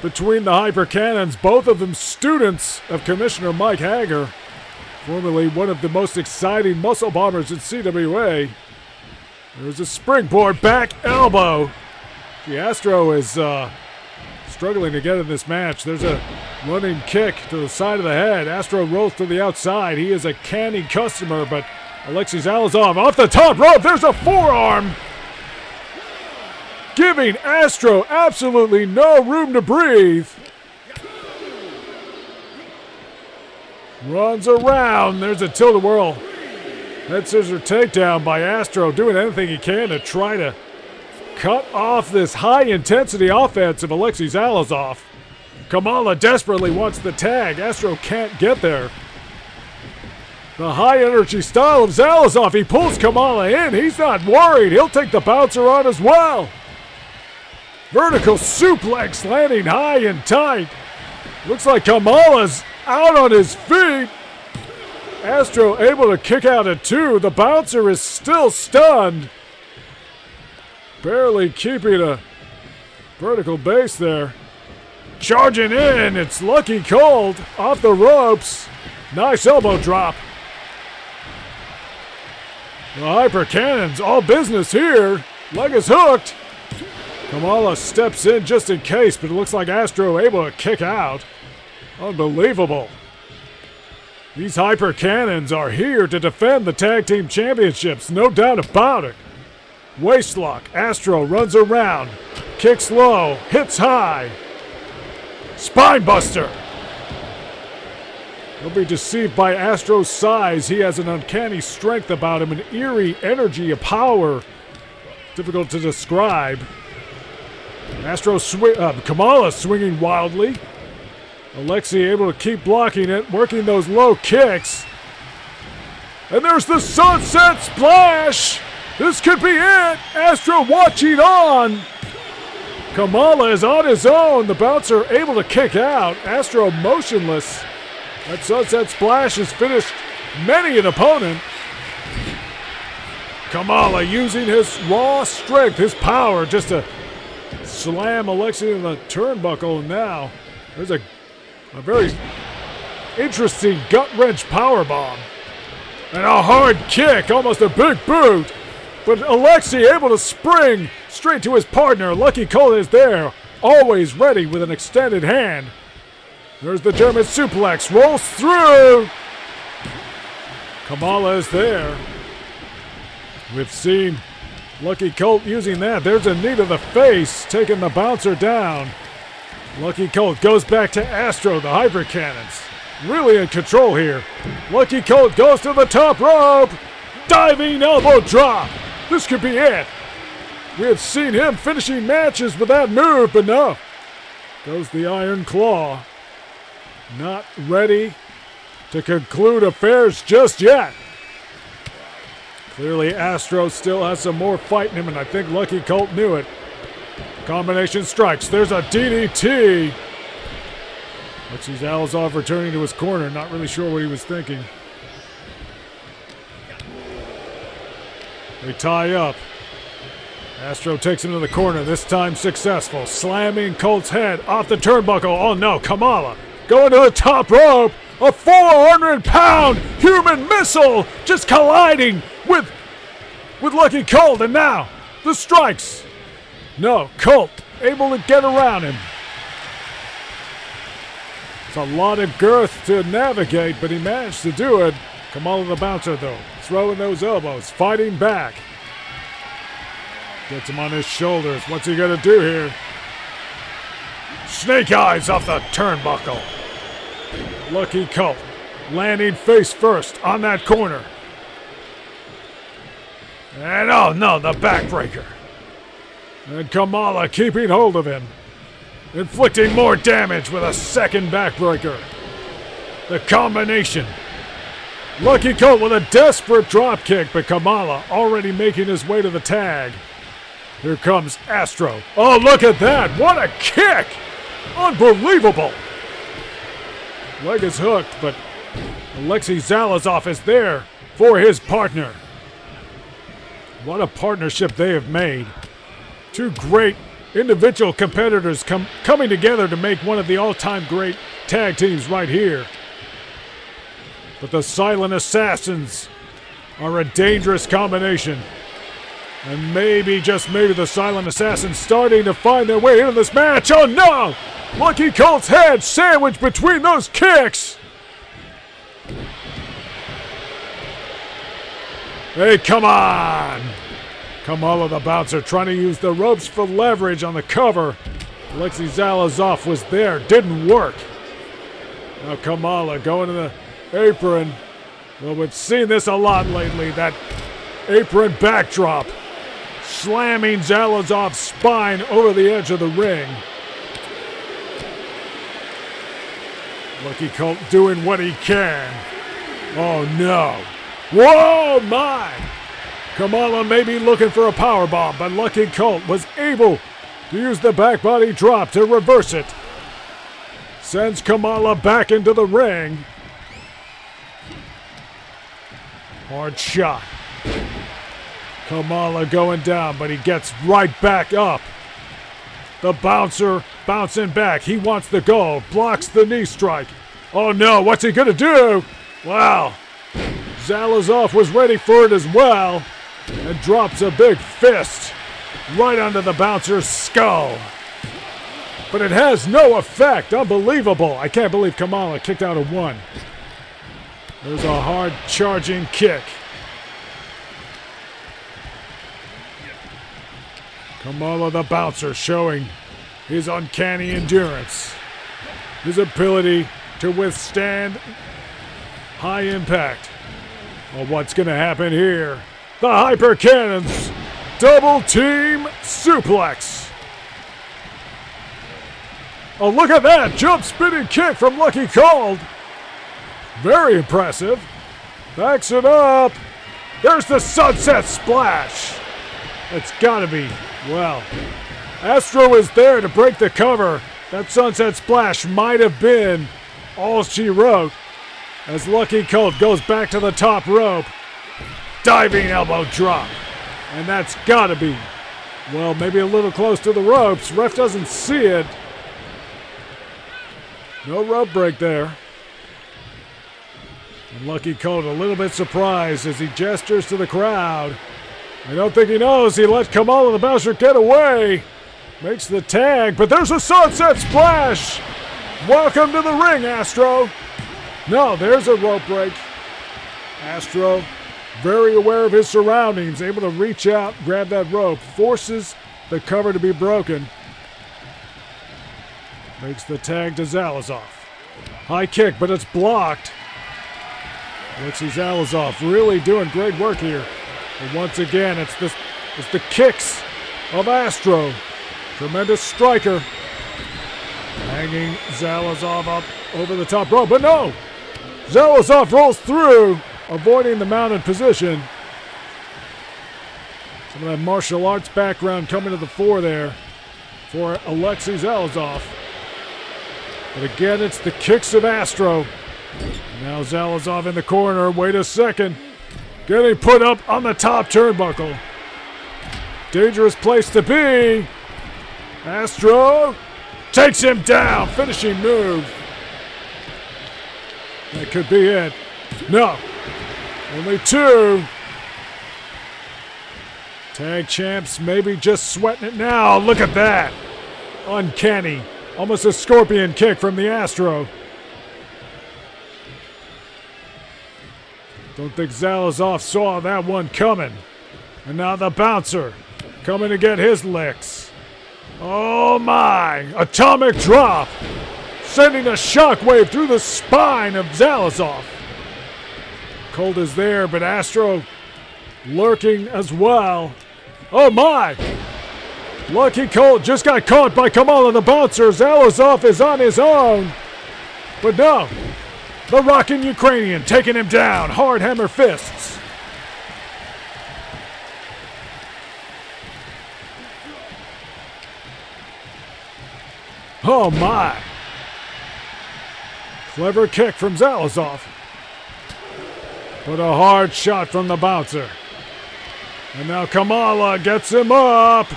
between the Hyper Cannons, both of them students of Commissioner Mike Hager, formerly one of the most exciting muscle bombers in CWA. There's a springboard back elbow. The Astro is struggling to get in this match. There's a running kick to the side of the head. Astro rolls to the outside. He is a canny customer, but Alexei Zalazov off the top rope. There's a forearm, giving Astro absolutely no room to breathe. Runs around. There's a tilt-a-whirl. Head scissor takedown by Astro, doing anything he can to try to cut off this high-intensity offense of Alexei Zalazov. Kimala desperately wants the tag. Astro can't get there. The high-energy style of Zalazov. He pulls Kimala in. He's not worried. He'll take the bouncer on as well. Vertical suplex landing high and tight. Looks like Kimala's out on his feet. Astro able to kick out at 2. The bouncer is still stunned. Barely keeping a vertical base there. Charging in, it's Lucky Colt off the ropes. Nice elbow drop. The Hyper Cannons, all business here. Leg is hooked. Kimala steps in just in case, but it looks like Astro able to kick out. Unbelievable. These Hyper Cannons are here to defend the Tag Team Championships, no doubt about it. Waistlock, Astro runs around, kicks low, hits high. Spinebuster. He'll be deceived by Astro's size. He has an uncanny strength about him, an eerie energy, a power. Difficult to describe. Kimala swinging wildly. Alexei able to keep blocking it, working those low kicks. And there's the sunset splash! This could be it! Astro watching on! Kimala is on his own. The bouncer able to kick out. Astro motionless. That sunset splash has finished many an opponent. Kimala using his raw strength, his power, just to slam Alexi in the turnbuckle. And now there's a very interesting gut-wrench powerbomb. And a hard kick, almost a big boot. But Alexi able to spring straight to his partner. Lucky Colt is there, always ready with an extended hand. There's the German suplex, rolls through. Kimala is there. We've seen Lucky Colt using that. There's a knee to the face, taking the bouncer down. Lucky Colt goes back to Astro, the Hyper Cannons. Really in control here. Lucky Colt goes to the top rope. Diving elbow drop. This could be it. We have seen him finishing matches with that move, but no. Goes the Iron Claw. Not ready to conclude affairs just yet. Clearly Astro still has some more fight in him, and I think Lucky Colt knew it. Combination strikes. There's a DDT. Alexi Zalazov returning to his corner, not really sure what he was thinking. They tie up. Astro takes him to the corner, this time successful. Slamming Colt's head off the turnbuckle. Oh no, Kimala going to the top rope. A 400-pound human missile just colliding with Lucky Colt. And now the strikes. No, Colt able to get around him. It's a lot of girth to navigate, but he managed to do it. Kimala the bouncer though, throwing those elbows, fighting back. Gets him on his shoulders. What's he gonna do here? Snake eyes off the turnbuckle. Lucky Colt landing face first on that corner. And oh no, the backbreaker. And Kimala keeping hold of him. Inflicting more damage with a second backbreaker. The combination. Lucky Colt with a desperate drop kick, but Kimala already making his way to the tag. Here comes Astro. Oh, look at that. What a kick. Unbelievable. Leg is hooked, but Alexi Zalazov is there for his partner. What a partnership they have made. Two great individual competitors coming together to make one of the all-time great tag teams right here. But the Silent Assassins are a dangerous combination. And maybe, just maybe, the Silent Assassins starting to find their way into this match. Oh no! Lucky Colt's head sandwiched between those kicks! Hey, come on! Kimala the bouncer trying to use the ropes for leverage on the cover. Alexi Zalazov was there, didn't work. Now Kimala going to the apron. Well, we've seen this a lot lately, that apron backdrop. Slamming Zalazov's spine over the edge of the ring. Lucky Colt doing what he can. Oh no. Whoa, my! Kimala may be looking for a powerbomb, but Lucky Colt was able to use the back body drop to reverse it. Sends Kimala back into the ring. Hard shot. Kimala going down, but he gets right back up. The bouncer bouncing back. He wants the goal. Blocks the knee strike. Oh no, what's he gonna do? Wow. Zalazov was ready for it as well. And drops a big fist right onto the bouncer's skull. But it has no effect. Unbelievable. I can't believe Kimala kicked out of one. There's a hard charging kick. Kimala the bouncer showing his uncanny endurance. His ability to withstand high impact. Well, what's going to happen here? The Hyper Cannons double team suplex. Oh, look at that. Jump spinning kick from Lucky Colt. Very impressive. Backs it up. There's the sunset splash. It's got to be, well, Astro is there to break the cover. That sunset splash might have been all she wrote as Lucky Colt goes back to the top rope. Diving elbow drop. And that's gotta be, well, maybe a little close to the ropes. Ref doesn't see it. No rope break there. And Lucky Colt a little bit surprised as he gestures to the crowd. I don't think he knows he let Kimala the bouncer get away. Makes the tag, but there's a sunset splash. Welcome to the ring, Astro. No, there's a rope break. Astro, very aware of his surroundings, able to reach out, grab that rope, forces the cover to be broken. Makes the tag to Zalazov. High kick, but it's blocked. Alexei Zalazov really doing great work here. And once again, it's the kicks of Astro. Tremendous striker. Hanging Zalazov up over the top rope, but no! Zalazov rolls through, avoiding the mounted position. Some of that martial arts background coming to the fore there for Alexei Zalazov. But again, it's the kicks of Astro. Now Zalazov in the corner. Wait a second. Getting put up on the top turnbuckle. Dangerous place to be. Astro takes him down. Finishing move. That could be it. No. Only two. Tag champs maybe just sweating it now. Look at that. Uncanny. Almost a scorpion kick from the Astro. Don't think Zalazov saw that one coming. And now the bouncer coming to get his licks. Oh my! Atomic drop! Sending a shockwave through the spine of Zalazov. Colt is there, but Astro lurking as well. Oh my! Lucky Colt just got caught by Kimala the bouncer. Zalazov is on his own. But no. The rockin' Ukrainian taking him down. Hard hammer fists. Oh my. Clever kick from Zalazov. But a hard shot from the bouncer. And now Kimala gets him up.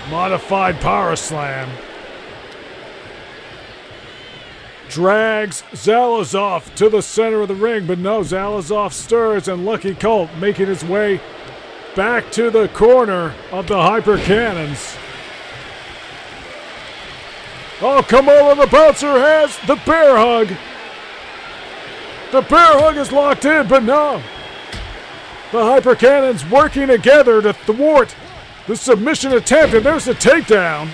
Modified power slam. Drags Zalazov to the center of the ring, but no, Zalazov stirs and Lucky Colt making his way back to the corner of the Hyper Cannons. Oh, Kimala the bouncer has the bear hug. The bear hug is locked in, but no. The Hyper Cannons working together to thwart the submission attempt, and there's the takedown.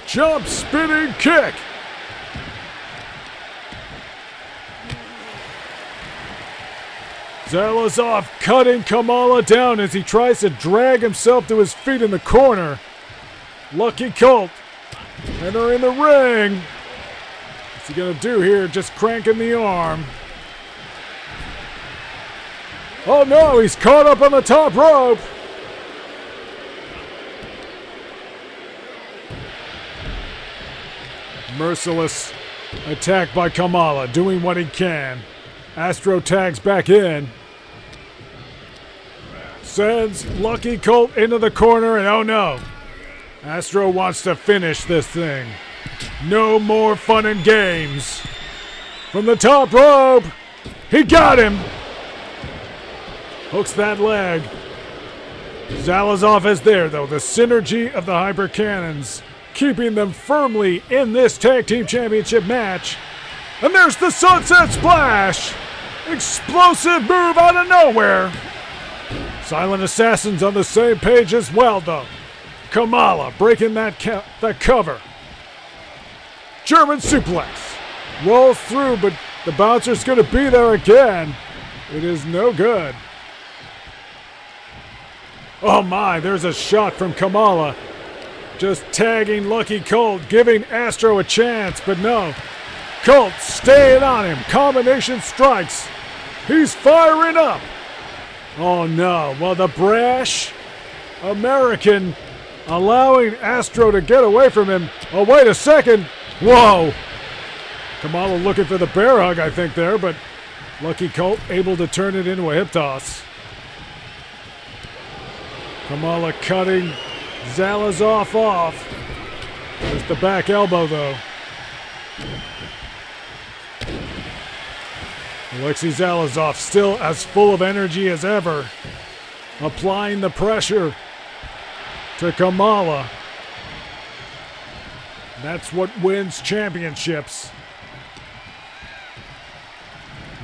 Jump spinning kick. Zalazov cutting Kimala down as he tries to drag himself to his feet in the corner. Lucky Colt entering the ring. What's he gonna do here? Just cranking the arm. Oh no, he's caught up on the top rope. Merciless attack by Kimala, doing what he can. Astro tags back in. Sends Lucky Colt into the corner, and oh no. Astro wants to finish this thing. No more fun and games. From the top rope, he got him. Hooks that leg. Zalazov is there, though. The synergy of the Hyper Cannons keeping them firmly in this tag team championship match. And there's the sunset splash. Explosive move out of nowhere. Silent Assassins on the same page as well, though. Kimala breaking that cover. German suplex. Rolls through, but the bouncer's going to be there again. It is no good. Oh my, there's a shot from Kimala. Just tagging Lucky Colt, giving Astro a chance, but no. Colt staying on him. Combination strikes. He's firing up. Oh no, well the brash American allowing Astro to get away from him. Oh, wait a second. Whoa. Kimala looking for the bear hug, I think, there, but Lucky Colt able to turn it into a hip toss. Kimala cutting Zalazov off. There's the back elbow, though. Alexei Zalazov still as full of energy as ever, applying the pressure to Kimala. That's what wins championships.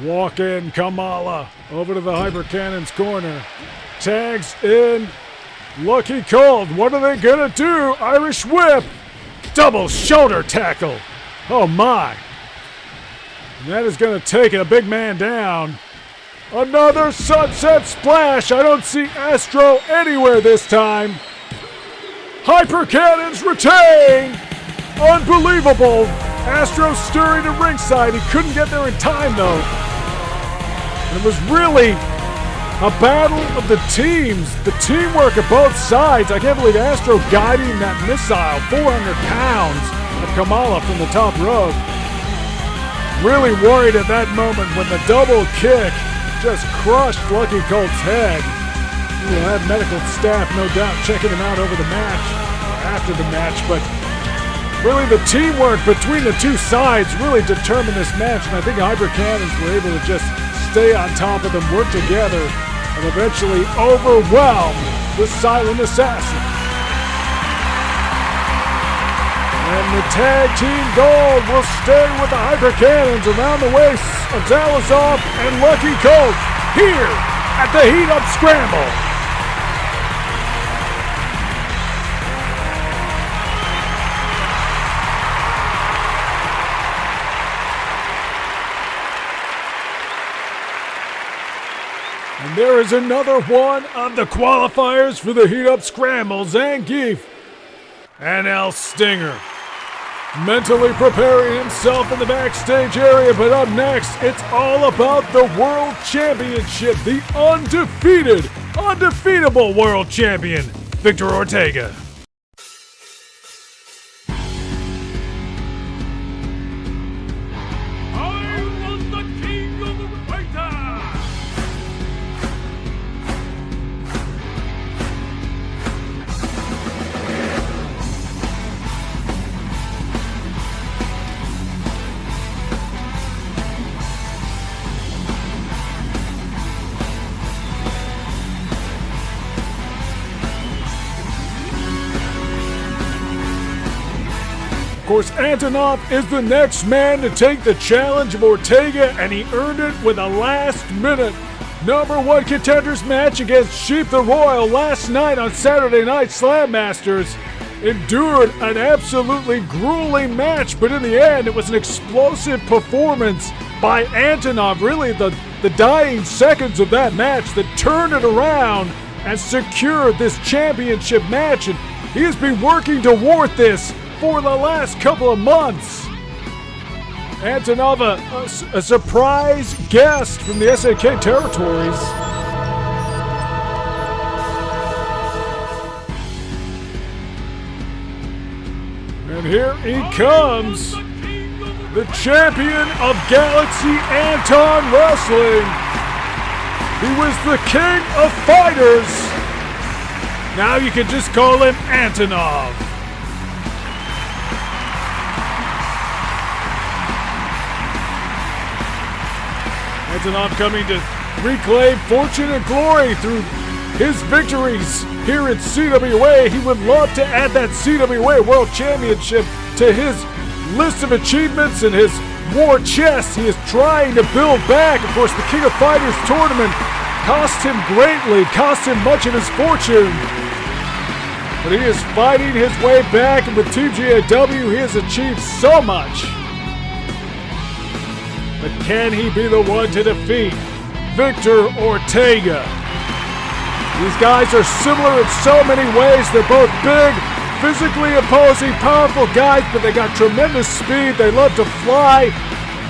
Walk in Kimala over to the Hyper Cannon's corner. Tags in Lucky Colt. What are they gonna do? Irish whip. Double shoulder tackle. Oh my. And that is gonna take a big man down. Another sunset splash. I don't see Astro anywhere this time. Hyper Cannons retain. Unbelievable. Astro stirring to ringside. He couldn't get there in time though. It was really a battle of the teams. The teamwork of both sides. I can't believe Astro guiding that missile, 400 pounds of Kimala from the top rope. Really worried at that moment when the double kick just crushed Lucky Colt's head. We'll have medical staff, no doubt, checking him out over the match, after the match, but really the teamwork between the two sides really determined this match, and I think Hyper Cannons were able to just stay on top of them, work together, and eventually overwhelm the Silent Assassin. And the tag team gold will stay with the Hyper Cannons around the waist of Zalazov and Lucky Colt here at the Heat Up Scramble. And there is another one of the qualifiers for the Heat Up Scramble. Zangief and El Stinger mentally preparing himself in the backstage area, but up next, it's all about the World Championship, the undefeatable World Champion, Victor Ortega. Of course, Antonov is the next man to take the challenge of Ortega, and he earned it with a last-minute #1 contenders match against Sheep the Royal last night on Saturday Night Slam Masters. Endured an absolutely grueling match, but in the end, it was an explosive performance by Antonov. Really, the dying seconds of that match that turned it around and secured this championship match, and he has been working toward this for the last couple of months. Antonov, a surprise guest from the SAK territories. And here he comes, the champion of Galaxy Anton Wrestling. He was the king of fighters. Now you can just call him Antonov. Antonov coming to reclaim fortune and glory through his victories here at CWA. He would love to add that CWA World Championship to his list of achievements and his war chest. He is trying to build back. Of course, the King of Fighters tournament cost him greatly, cost him much of his fortune. But he is fighting his way back, and with TGAW, he has achieved so much. But can he be the one to defeat Victor Ortega? These guys are similar in so many ways. They're both big, physically opposing, powerful guys, but they got tremendous speed. They love to fly.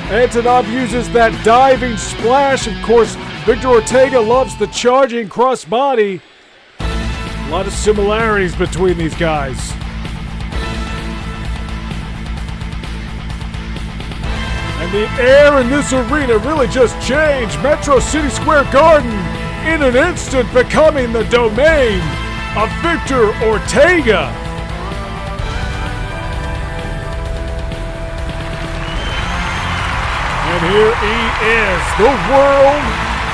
Antonov uses that diving splash. Of course, Victor Ortega loves the charging crossbody. A lot of similarities between these guys. And the air in this arena really just changed. Metro City Square Garden in an instant becoming the domain of Victor Ortega. And here he is, the world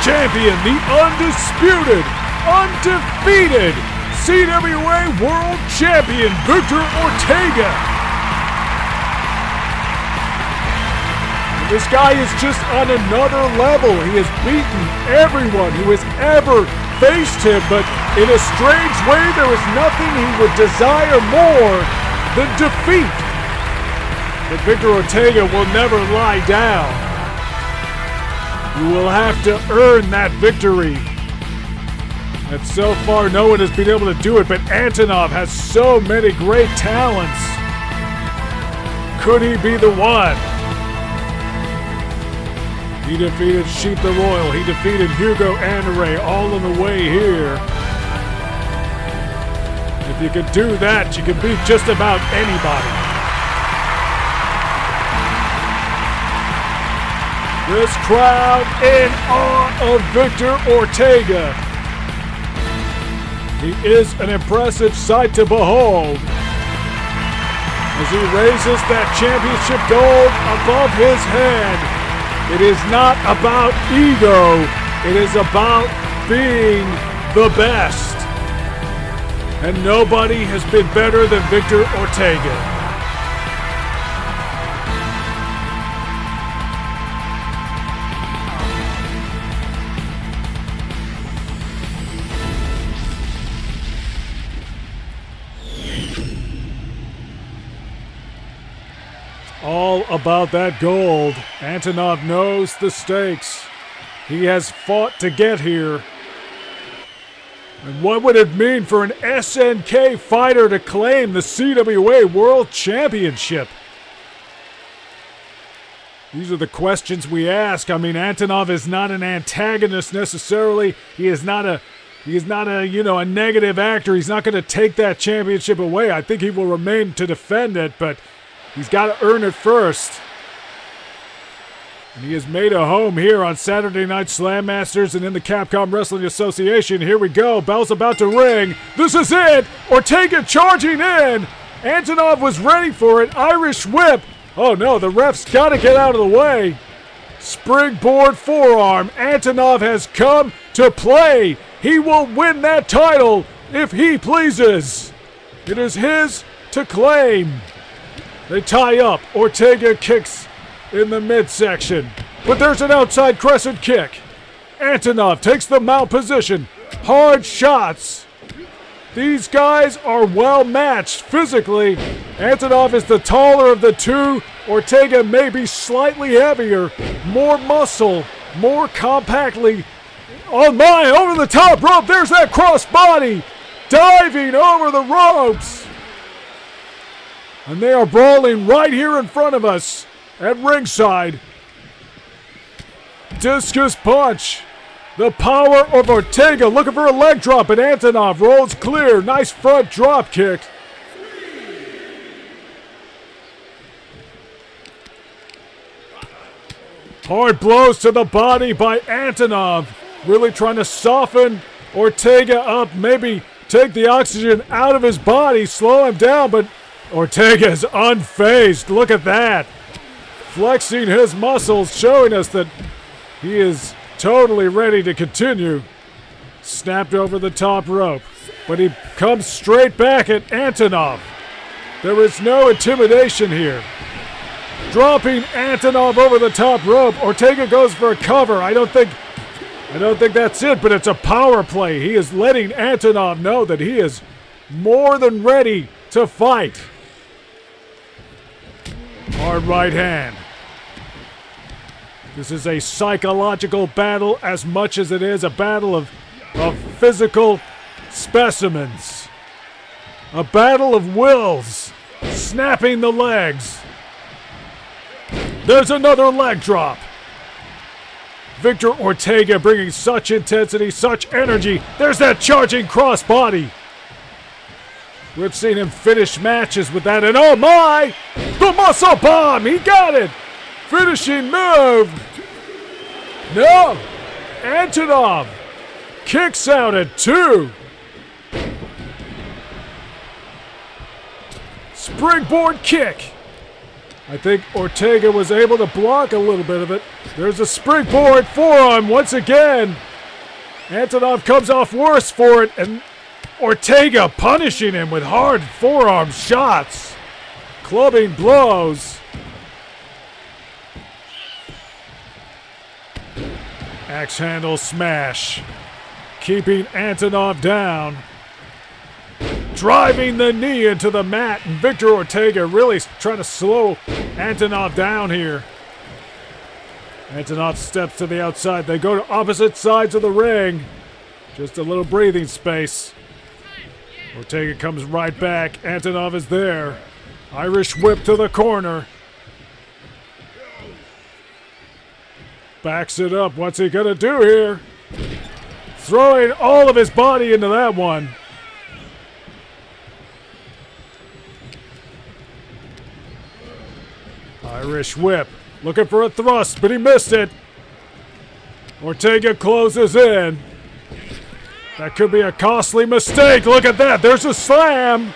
champion, the undisputed, undefeated CWA World Champion Victor Ortega. This guy is just on another level. He has beaten everyone who has ever faced him, but in a strange way, there is nothing he would desire more than defeat. But Victor Ortega will never lie down. You will have to earn that victory. And so far, no one has been able to do it, but Antonov has so many great talents. Could he be the one? He defeated Sheep the Royal. He defeated Hugo Anderay all on the way here. If you can do that, you can beat just about anybody. This crowd in awe of Victor Ortega. He is an impressive sight to behold as he raises that championship gold above his head. It is not about ego. It is about being the best. And nobody has been better than Victor Ortega. All about that gold. Antonov knows the stakes. He has fought to get here. And what would it mean for an SNK fighter to claim the CWA World Championship? These are the questions we ask. I mean, Antonov is not an antagonist necessarily. He is not a a negative actor. He's not going to take that championship away. I think he will remain to defend it, but he's got to earn it first. And he has made a home here on Saturday Night Slam Masters and in the Capcom Wrestling Association. Here we go. Bell's about to ring. This is it. Ortega charging in. Antonov was ready for it. Irish whip. Oh no, the ref's got to get out of the way. Springboard forearm. Antonov has come to play. He will win that title if he pleases. It is his to claim. They tie up. Ortega kicks in the midsection. But there's an outside crescent kick. Antonov takes the mount position. Hard shots. These guys are well matched physically. Antonov is the taller of the two. Ortega may be slightly heavier. More muscle. More compactly. Oh my, over the top rope. There's that crossbody. Diving over the ropes. And they are brawling right here in front of us at ringside. Discus punch. The power of Ortega looking for a leg drop, and Antonov rolls clear. Nice front drop kick. Hard blows to the body by Antonov. Really trying to soften Ortega up. Maybe take the oxygen out of his body, slow him down, but Ortega is unfazed. Look at that. Flexing his muscles, showing us that he is totally ready to continue. Snapped over the top rope, but he comes straight back at Antonov. There is no intimidation here. Dropping Antonov over the top rope. Ortega goes for a cover. I don't think that's it, but it's a power play. He is letting Antonov know that he is more than ready to fight. Hard right hand. This is a psychological battle as much as it is a battle of physical specimens. A battle of wills. Snapping the legs. There's another leg drop. Victor Ortega bringing such intensity, such energy. There's that charging crossbody. We've seen him finish matches with that, and oh my! The muscle bomb! He got it! Finishing move! No! Antonov kicks out at 2. Springboard kick. I think Ortega was able to block a little bit of it. There's a springboard forearm once again. Antonov comes off worse for it, and Ortega punishing him with hard forearm shots. Clubbing blows. Axe handle smash. Keeping Antonov down. Driving the knee into the mat, and Victor Ortega really trying to slow Antonov down here. Antonov steps to the outside. They go to opposite sides of the ring. Just a little breathing space. Ortega comes right back. Antonov is there. Irish whip to the corner. Backs it up. What's he gonna do here? Throwing all of his body into that one. Irish whip. Looking for a thrust, but he missed it. Ortega closes in. That could be a costly mistake. Look at that. There's a slam.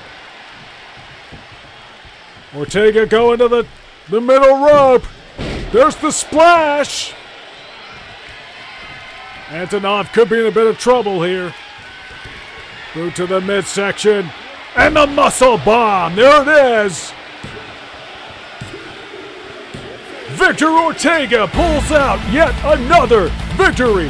Ortega going to the middle rope. There's the splash. Antonov could be in a bit of trouble here. Through to the midsection. And the muscle bomb. There it is. Victor Ortega pulls out yet another victory.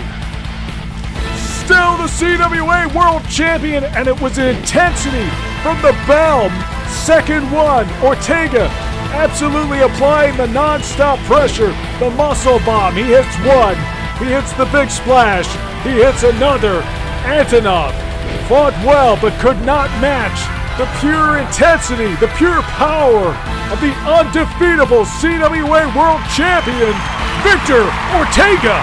Still the CWA World Champion, and it was intensity from the bell. Second one, Ortega absolutely applying the non-stop pressure. The muscle bomb, he hits one. He hits the big splash. He hits another. Antonov fought well but could not match the pure intensity, the pure power of the undefeatable CWA World Champion, Victor Ortega.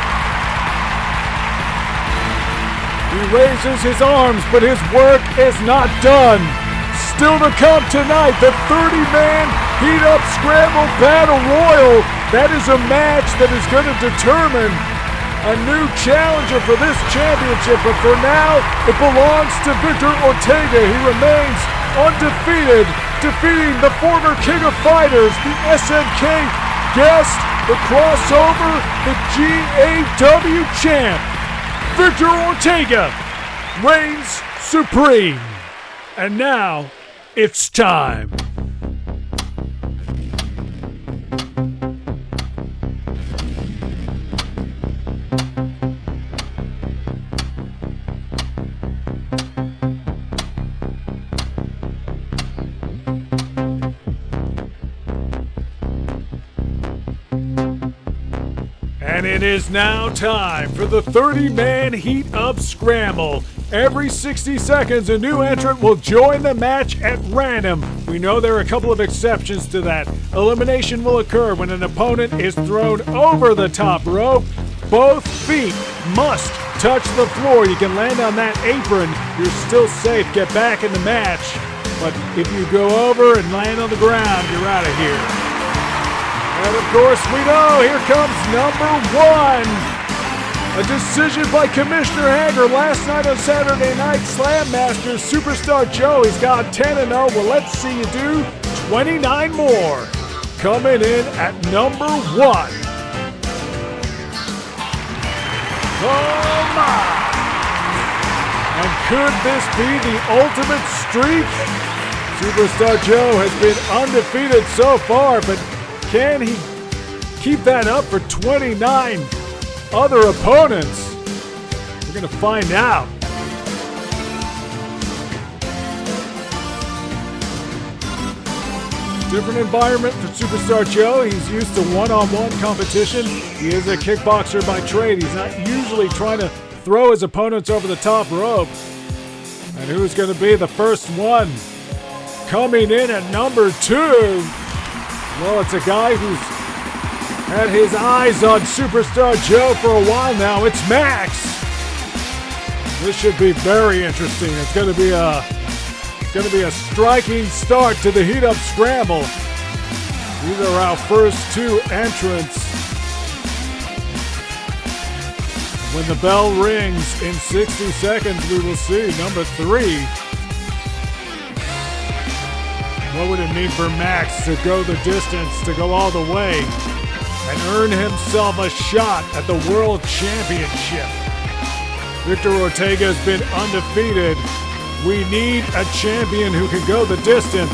He raises his arms, but his work is not done. Still to come tonight, the 30-man Heat Up Scramble Battle Royal. That is a match that is going to determine a new challenger for this championship, but for now, it belongs to Victor Ortega. He remains undefeated, defeating the former King of Fighters, the SNK guest, the crossover, the GAW champ. Victor Ortega reigns supreme. And now, it's time. And it is now time for the 30-man Heat Up Scramble. Every 60 seconds, a new entrant will join the match at random. We know there are a couple of exceptions to that. Elimination will occur when an opponent is thrown over the top rope. Both feet must touch the floor. You can land on that apron. You're still safe. Get back in the match. But if you go over and land on the ground, you're out of here. And of course, we know, here comes number one. A decision by Commissioner Hager last night on Saturday Night Slam Masters. Superstar Joe, he's got 10-0. Well, let's see you do 29 more. Coming in at number one. Oh my! And could this be the ultimate streak? Superstar Joe has been undefeated so far, but can he keep that up for 29 other opponents? We're going to find out. Different environment for Superstar Joe. He's used to one-on-one competition. He is a kickboxer by trade. He's not usually trying to throw his opponents over the top rope. And who's going to be the first one? Coming in at number two. Well, it's a guy who's had his eyes on Superstar Joe for a while now. It's Max. This should be very interesting. It's going to be a striking start to the Heat Up Scramble. These are our first two entrants. When the bell rings in 60 seconds, we will see number 3. What would it mean for Max to go the distance, to go all the way, and earn himself a shot at the World Championship? Victor Ortega has been undefeated. We need a champion who can go the distance.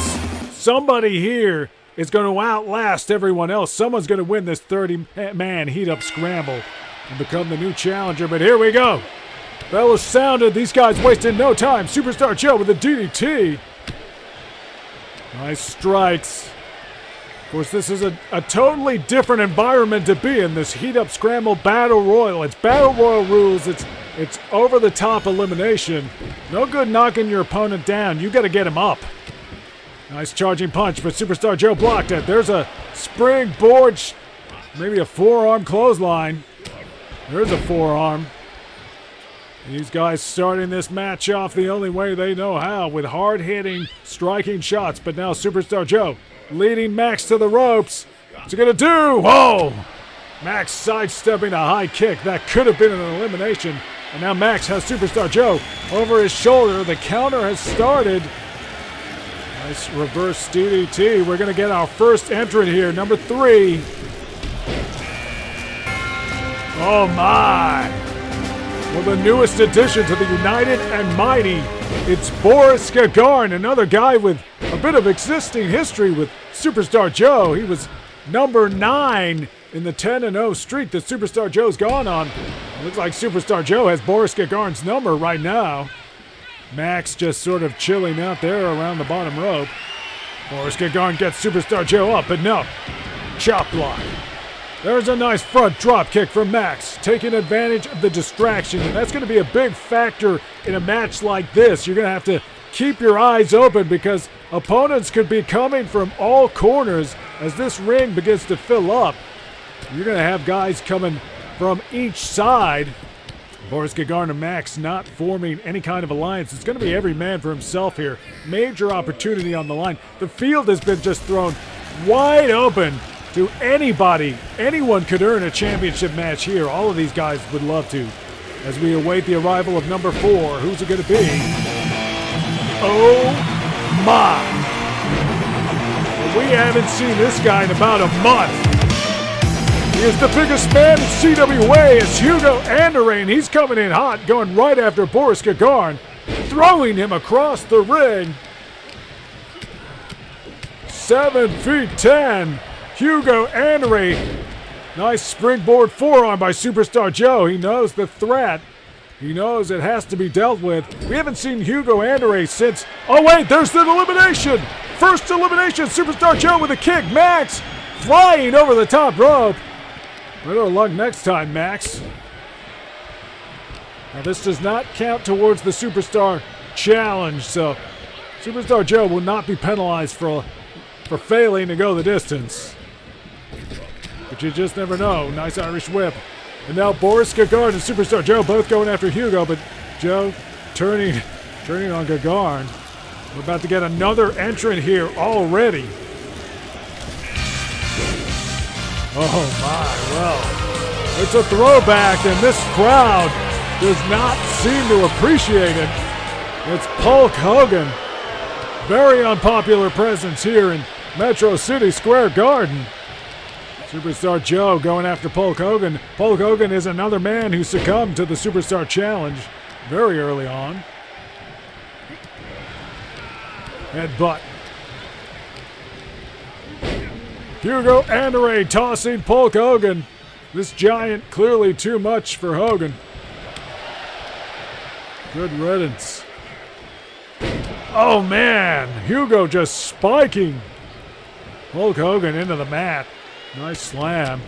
Somebody here is going to outlast everyone else. Someone's going to win this 30-man heat-up scramble and become the new challenger. But here we go. Bell is sounded. These guys wasted no time. Superstar Joe with a DDT. Nice strikes. Of course, this is a totally different environment to be in, this Heat Up Scramble Battle Royal. It's Battle Royal rules. It's over-the-top elimination. No good knocking your opponent down. You got to get him up. Nice charging punch, but Superstar Joe blocked it. There's a springboard, maybe a forearm clothesline. There's a forearm. These guys starting this match off the only way they know how, with hard-hitting, striking shots. But now Superstar Joe leading Max to the ropes. What's he gonna do? Whoa! Max sidestepping a high kick. That could have been an elimination. And now Max has Superstar Joe over his shoulder. The counter has started. Nice reverse DDT. We're gonna get our first entrant here, number 3. Oh my! Well, the newest addition to the United and Mighty, it's Boris Gagarin, another guy with a bit of existing history with Superstar Joe. He was number 9 in the 10-0 streak that Superstar Joe's gone on. It looks like Superstar Joe has Boris Gagarin's number right now. Max just sort of chilling out there around the bottom rope. Boris Gagarin gets Superstar Joe up, but no. Chop block. There's a nice front drop kick from Max, taking advantage of the distraction, and that's going to be a big factor in a match like this. You're going to have to keep your eyes open because opponents could be coming from all corners as this ring begins to fill up. You're going to have guys coming from each side. Boris Gagarin and Max not forming any kind of alliance. It's going to be every man for himself here. Major opportunity on the line. The field has been just thrown wide open to anybody. Anyone could earn a championship match here. All of these guys would love to. As we await the arrival of number 4, who's it going to be? Oh my! We haven't seen this guy in about a month. He is the biggest man in CWA. It's Hugo Anderain. He's coming in hot, going right after Boris Gagarin, throwing him across the ring. 7 feet 10. Hugo Anderain. Nice springboard forearm by Superstar Joe. He knows the threat. He knows it has to be dealt with. We haven't seen Hugo Anderain since... Oh, wait, there's the elimination. First elimination, Superstar Joe with a kick. Max flying over the top rope. Better luck next time, Max. Now, this does not count towards the Superstar Challenge, so Superstar Joe will not be penalized for failing to go the distance. But you just never know. Nice Irish whip. And now Boris Gagarin and Superstar Joe both going after Hugo, but Joe turning on Gagarin. We're about to get another entrant here already. Oh my, well, it's a throwback, and this crowd does not seem to appreciate it. It's Hulk Hogan. Very unpopular presence here in Metro City Square Garden. Superstar Joe going after Hulk Hogan. Hulk Hogan is another man who succumbed to the Superstar Challenge very early on. Headbutt. Hugo Anderain tossing Hulk Hogan. This giant clearly too much for Hogan. Good riddance. Oh man, Hugo just spiking Hulk Hogan into the mat. Nice slam.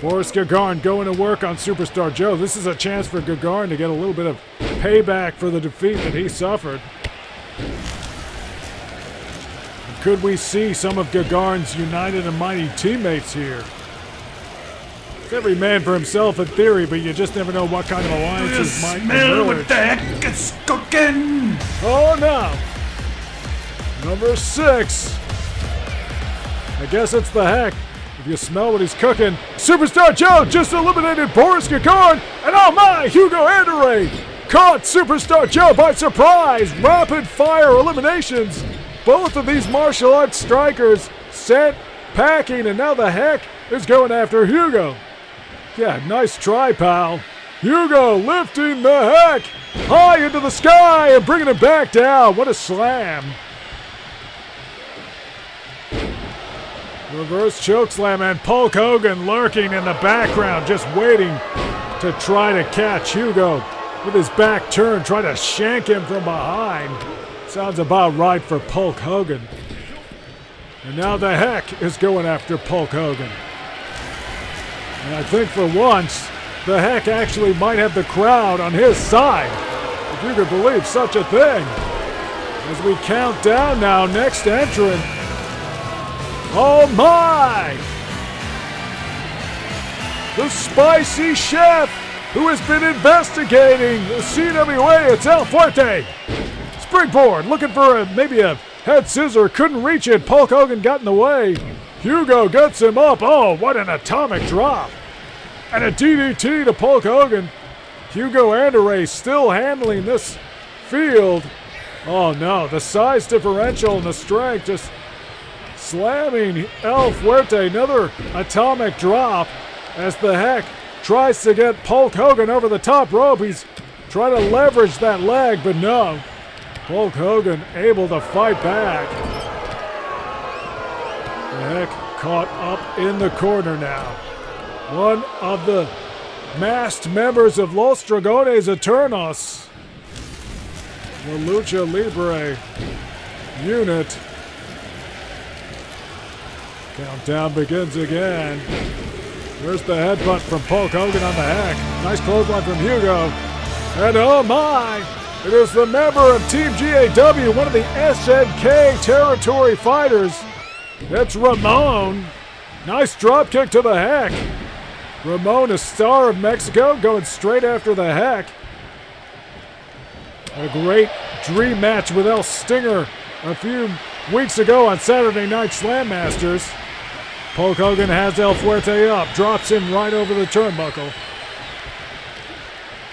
Boris Gagarin going to work on Superstar Joe. This is a chance for Gagarin to get a little bit of payback for the defeat that he suffered. Could we see some of Gagarin's United and Mighty teammates here? every man for himself in theory, but you just never know what kind of alliances might Smell emerge. what the heck is cooking! Oh no! Number 6. I guess it's the Heck. If you smell what he's cooking. Superstar Joe just eliminated Boris Gagarin, and oh my, Hugo Anderay caught Superstar Joe by surprise. Rapid fire eliminations. Both of these martial arts strikers sent packing, and now the Heck is going after Hugo. Yeah, nice try, pal. Hugo lifting the Heck high into the sky and bringing it back down. What a slam. Reverse chokeslam, and Hulk Hogan lurking in the background, just waiting to try to catch Hugo with his back turned, try to shank him from behind. Sounds about right for Hulk Hogan. And now the Heck is going after Hulk Hogan. And I think for once, the Heck actually might have the crowd on his side, if you could believe such a thing. As we count down now, next entrant. Oh my! The spicy chef who has been investigating the CWA, it's El Fuerte. Springboard, looking for maybe a head scissor, couldn't reach it. Hulk Hogan got in the way. Hugo gets him up. Oh, what an atomic drop. And a DDT to Hulk Hogan. Hugo Anderay still handling this field. Oh no, the size differential and the strength just slamming El Fuerte. Another atomic drop as the Heck tries to get Hulk Hogan over the top rope. He's trying to leverage that leg, but no. Hulk Hogan able to fight back. The Heck caught up in the corner now. One of the masked members of Los Dragones Eternos, the Lucha Libre unit. Countdown begins again. There's the headbutt from Hulk Hogan on the Heck. Nice clothesline from Hugo. And oh my! It is the member of Team GAW, one of the SNK territory fighters. It's Ramon. Nice drop kick to the Heck. Ramon, a star of Mexico, going straight after the Heck. A great dream match with El Stinger a few weeks ago on Saturday Night Slam Masters. Hulk Hogan has El Fuerte up, drops him right over the turnbuckle.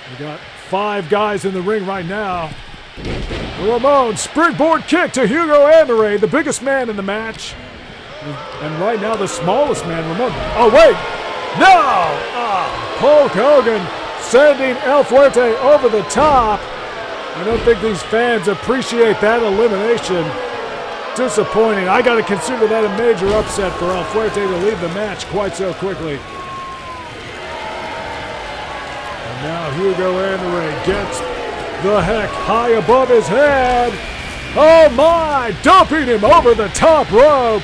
We got 5 guys in the ring right now. Ramon, springboard kick to Hugo Anderay, the biggest man in the match. And right now the smallest man, Ramon. Oh wait, no! Hulk Hogan sending El Fuerte over the top. I don't think these fans appreciate that elimination. Disappointing. I got to consider that a major upset for El Fuerte to leave the match quite so quickly. And now Hugo Anderay gets the Heck high above his head. Oh my! Dumping him over the top rope.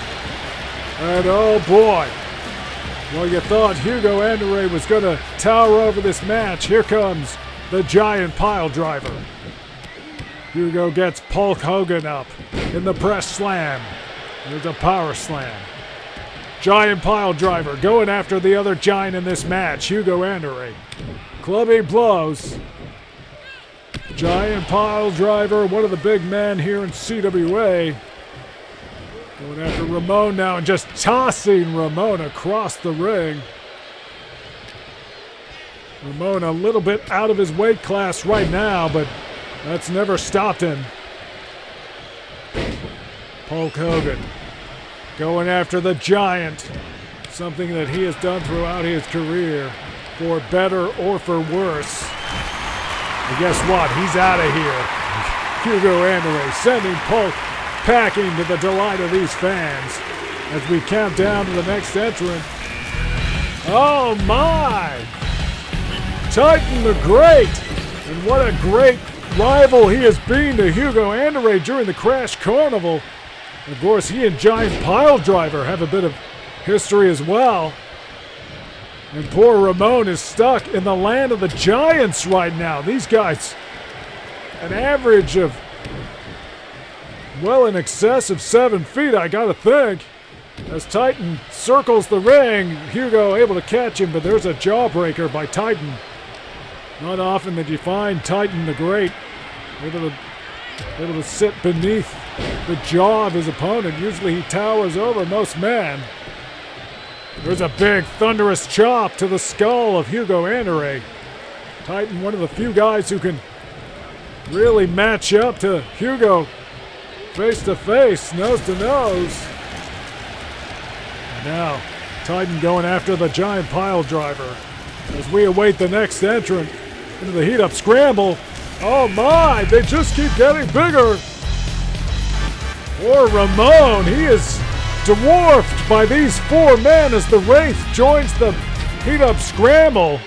And oh boy. Well, you thought Hugo Anderay was going to tower over this match. Here comes the giant pile driver. Hugo gets Hulk Hogan up in the press slam. There's a power slam. Giant pile driver going after the other giant in this match, Hugo Anderay. Clubby blows. Giant pile driver, one of the big men here in CWA. Going after Ramon now and just tossing Ramon across the ring. Ramon a little bit out of his weight class right now, but that's never stopped him. Hulk Hogan going after the giant. Something that he has done throughout his career, for better or for worse. And guess what? He's out of here. Hugo Anderay sending Hulk packing to the delight of these fans as we count down to the next entrant. Oh my! Titan the Great! And what a great rival he has been to Hugo Anderay during the Crash Carnival. Of course, he and Giant Pile Driver have a bit of history as well. And poor Ramon is stuck in the land of the giants right now. These guys, an average of well in excess of 7 feet, I gotta think. As Titan circles the ring, Hugo able to catch him, but there's a jawbreaker by Titan. Not often that you find Titan the Great able to sit beneath the jaw of his opponent. Usually he towers over most men. There's a big thunderous chop to the skull of Hugo Andere. Titan, one of the few guys who can really match up to Hugo face to face, nose to nose. Now, Titan going after the giant pile driver as we await the next entrant into the Heat Up Scramble. Oh my, they just keep getting bigger. Poor Ramon, he is dwarfed by these four men as the Wraith joins the Heat Up Scramble.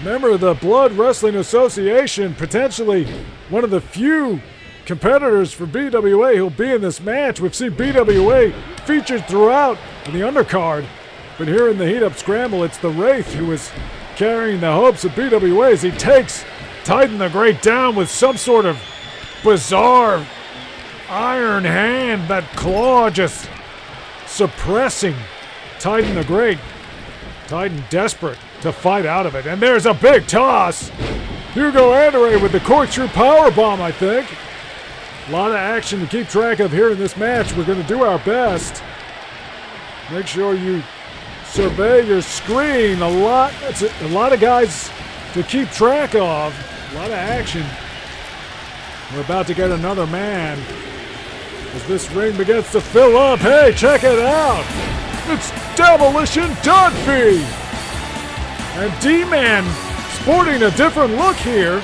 Member of the Blood Wrestling Association, potentially one of the few competitors for BWA who'll be in this match. We've seen BWA featured throughout in the undercard, but here in the Heat Up Scramble, it's the Wraith who is carrying the hopes of BWA as he takes Titan the Great down with some sort of bizarre iron hand, that claw just suppressing Titan the Great. Titan desperate to fight out of it, and there's a big toss. Hugo Andere with the corkscrew powerbomb, I think. A lot of action to keep track of here in this match. We're going to do our best. Make sure you survey your screen. It's a lot of guys to keep track of. A lot of action. We're about to get another man as this ring begins to fill up. Hey, check it out. It's Demolition Dunphy. And D-Man sporting a different look here.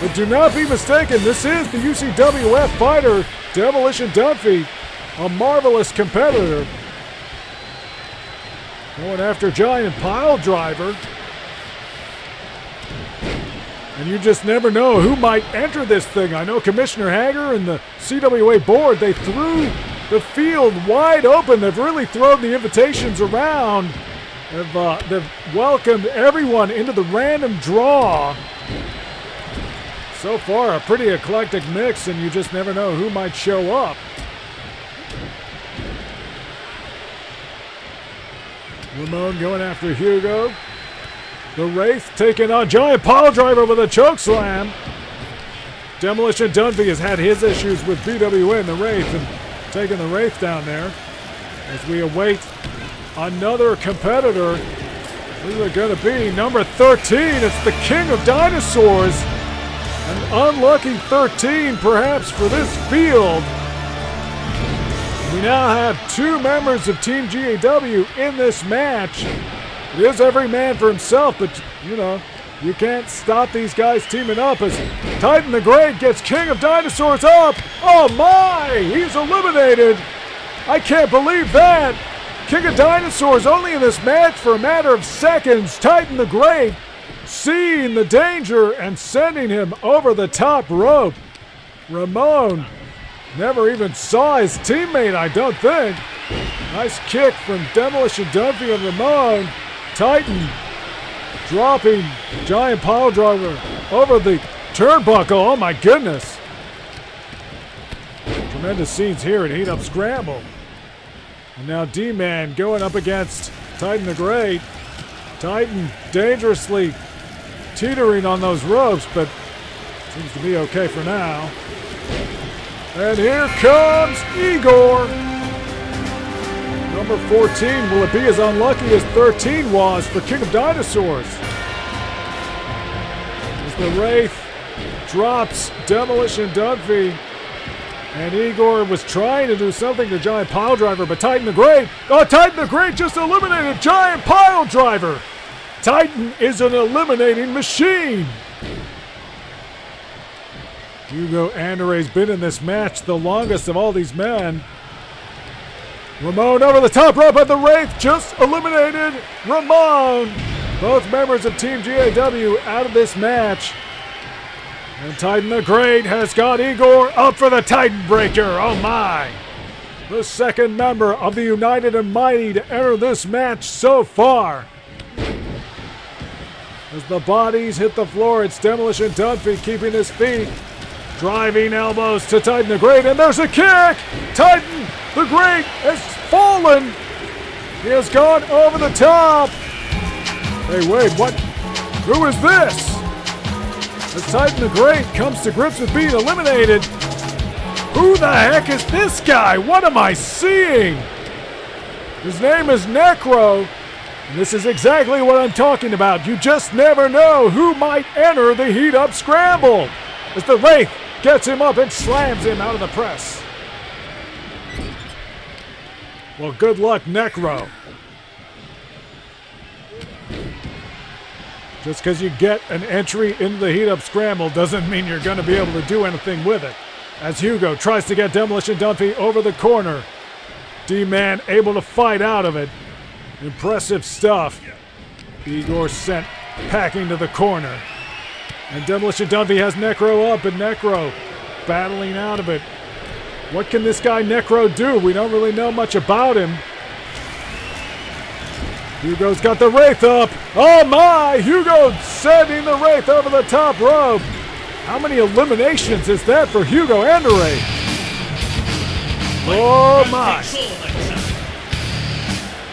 But do not be mistaken, this is the UCWF fighter, Demolition Dunphy, a marvelous competitor. Going after Giant Pile Driver. And you just never know who might enter this thing. I know Commissioner Hager and the CWA board, they threw the field wide open. They've really thrown the invitations around. They've welcomed everyone into the random draw. So far, a pretty eclectic mix, and you just never know who might show up. Ramon going after Hugo. The Wraith taking on Giant Pile Driver with a choke slam. Demolition Dunphy has had his issues with BWA and the Wraith, and taking the Wraith down there. As we await another competitor. Who's it going to be? Number 13, it's the King of Dinosaurs. An unlucky 13, perhaps, for this field. We now have two members of Team GAW in this match. It is every man for himself, but, you know, you can't stop these guys teaming up as Titan the Great gets King of Dinosaurs up. Oh, my! He's eliminated. I can't believe that. King of Dinosaurs only in this match for a matter of seconds. Titan the Great seeing the danger and sending him over the top rope. Ramon never even saw his teammate, I don't think. Nice kick from Demolition Dunphy and Ramon. Titan dropping Giant Pile Driver over the turnbuckle. Oh my goodness. Tremendous scenes here at Heat Up Scramble. And now D-Man going up against Titan the Great. Titan dangerously teetering on those ropes, but seems to be okay for now. And here comes Igor. Number 14, will it be as unlucky as 13 was for King of Dinosaurs? As the Wraith drops Demolition Dunphy, and Igor was trying to do something to Giant Pile Driver, but Titan the Great just eliminated Giant Pile Driver. Titan is an eliminating machine. Hugo Andere's been in this match the longest of all these men. Ramon over the top rope, and the Wraith just eliminated Ramon. Both members of Team GAW out of this match. And Titan the Great has got Igor up for the Titan Breaker. Oh my. The second member of the United and Mighty to enter this match so far. As the bodies hit the floor, it's Demolition Dunphy keeping his feet. Driving elbows to Titan the Great, and there's a kick! Titan The Great has fallen. He has gone over the top. Hey, wait, what? Who is this? As Titan the Great comes to grips with being eliminated. Who the heck is this guy? What am I seeing? His name is Necro. And this is exactly what I'm talking about. You just never know who might enter the Heat Up Scramble. As the Wraith gets him up and slams him out of the press. Well, good luck, Necro. Just because you get an entry into the Heat Up Scramble doesn't mean you're going to be able to do anything with it. As Hugo tries to get Demolition Dunphy over the corner. D-Man able to fight out of it. Impressive stuff. Igor sent packing to the corner. And Demolition Dunphy has Necro up, and Necro battling out of it. What can this guy Necro do? We don't really know much about him. Hugo's got the Wraith up. Oh my! Hugo sending the Wraith over the top rope. How many eliminations is that for Hugo Anderay? Oh my!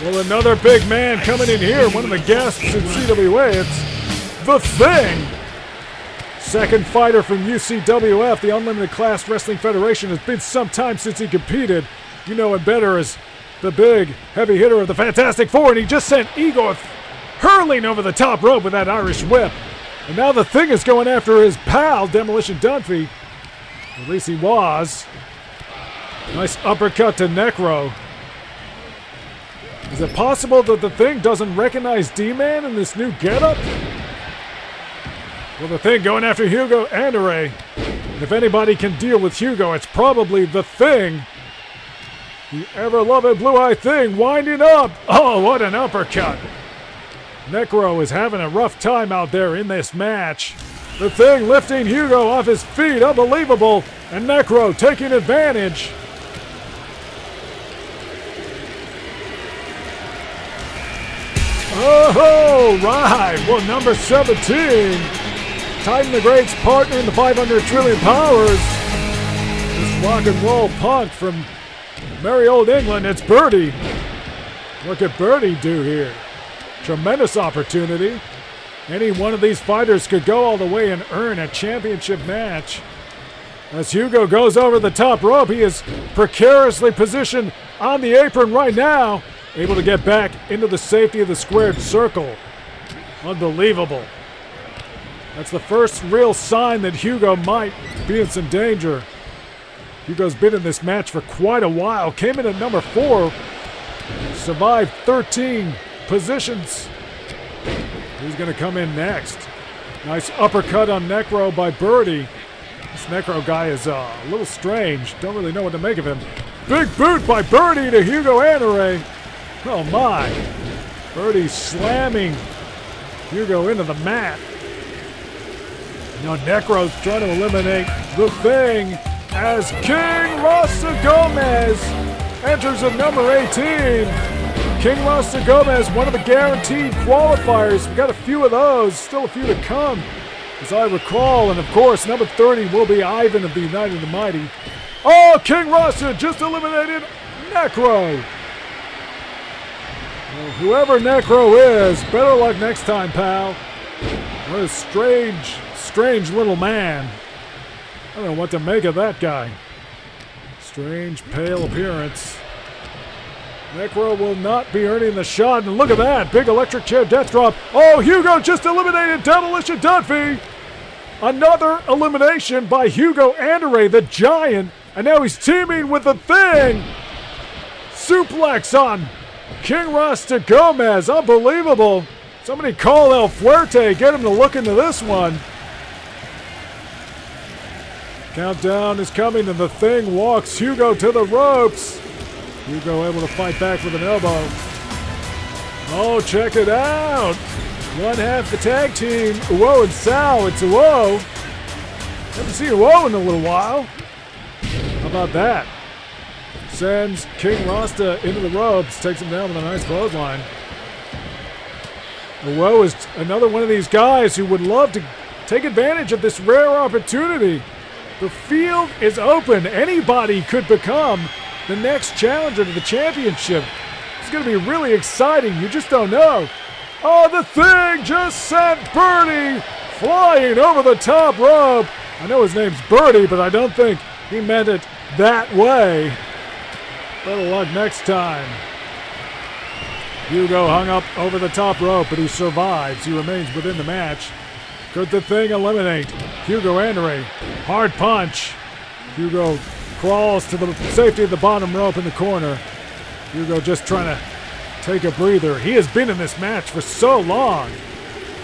Well, another big man coming in here. One of the guests in CWA. It's The Thing. Second fighter from UCWF, the Unlimited Class Wrestling Federation. It's been some time since he competed. You know him better as the big heavy hitter of the Fantastic Four, and he just sent Igor hurling over the top rope with that Irish whip. And now The Thing is going after his pal, Demolition Dunphy. At least he was. Nice uppercut to Necro. Is it possible that The Thing doesn't recognize D-Man in this new getup? Well, The Thing going after Hugo Anderay. And if anybody can deal with Hugo, it's probably The Thing. The ever-loving Blue-Eye Thing winding up. Oh, what an uppercut. Necro is having a rough time out there in this match. The Thing lifting Hugo off his feet. Unbelievable. And Necro taking advantage. Oh, right. Well, number 17. Titan the Great's partner in the 500 trillion powers. This rock and roll punk from merry old England. It's Birdie. What could Birdie do here? Tremendous opportunity. Any one of these fighters could go all the way and earn a championship match. As Hugo goes over the top rope, he is precariously positioned on the apron right now, able to get back into the safety of the squared circle. Unbelievable. That's the first real sign that Hugo might be in some danger. Hugo's been in this match for quite a while. Came in at number 4. Survived 13 positions. Who's going to come in next? Nice uppercut on Necro by Birdie. This Necro guy is a little strange. Don't really know what to make of him. Big boot by Birdie to Hugo Anderay. Oh my. Birdie slamming Hugo into the mat. Now Necro's trying to eliminate The Thing as King Rasta Gomez enters at number 18. King Rasta Gomez, one of the guaranteed qualifiers. We got a few of those, still a few to come, as I recall. And of course, number 30 will be Ivan of the United the Mighty. Oh, King Rasta just eliminated Necro. Well, whoever Necro is, better luck next time, pal. What a strange little man. I don't know what to make of that guy. Strange, pale appearance. Necro will not be earning the shot, and look at that, big electric chair death drop. Oh, Hugo just eliminated Demolition Dunphy. Another elimination by Hugo Anderay, the Giant, and now he's teaming with The Thing. Suplex on King Rasta Gomez, unbelievable. Somebody call El Fuerte, get him to look into this one. Countdown is coming, and The Thing walks Hugo to the ropes. Hugo able to fight back with an elbow. Oh, check it out. One half the tag team, Uwo and Sal. It's Uwo. Haven't seen Uwo in a little while. How about that? Sends King Rasta into the ropes, takes him down with a nice clothesline. Uwo is another one of these guys who would love to take advantage of this rare opportunity. The field is open. Anybody could become the next challenger to the championship. It's going to be really exciting. You just don't know. Oh, the Thing just sent Birdie flying over the top rope. I know his name's Birdie, but I don't think he meant it that way. Better luck next time. Hugo hung up over the top rope, but he survives. He remains within the match. Could the Thing eliminate Hugo Andere? Hard punch. Hugo crawls to the safety of the bottom rope in the corner. Hugo just trying to take a breather. He has been in this match for so long.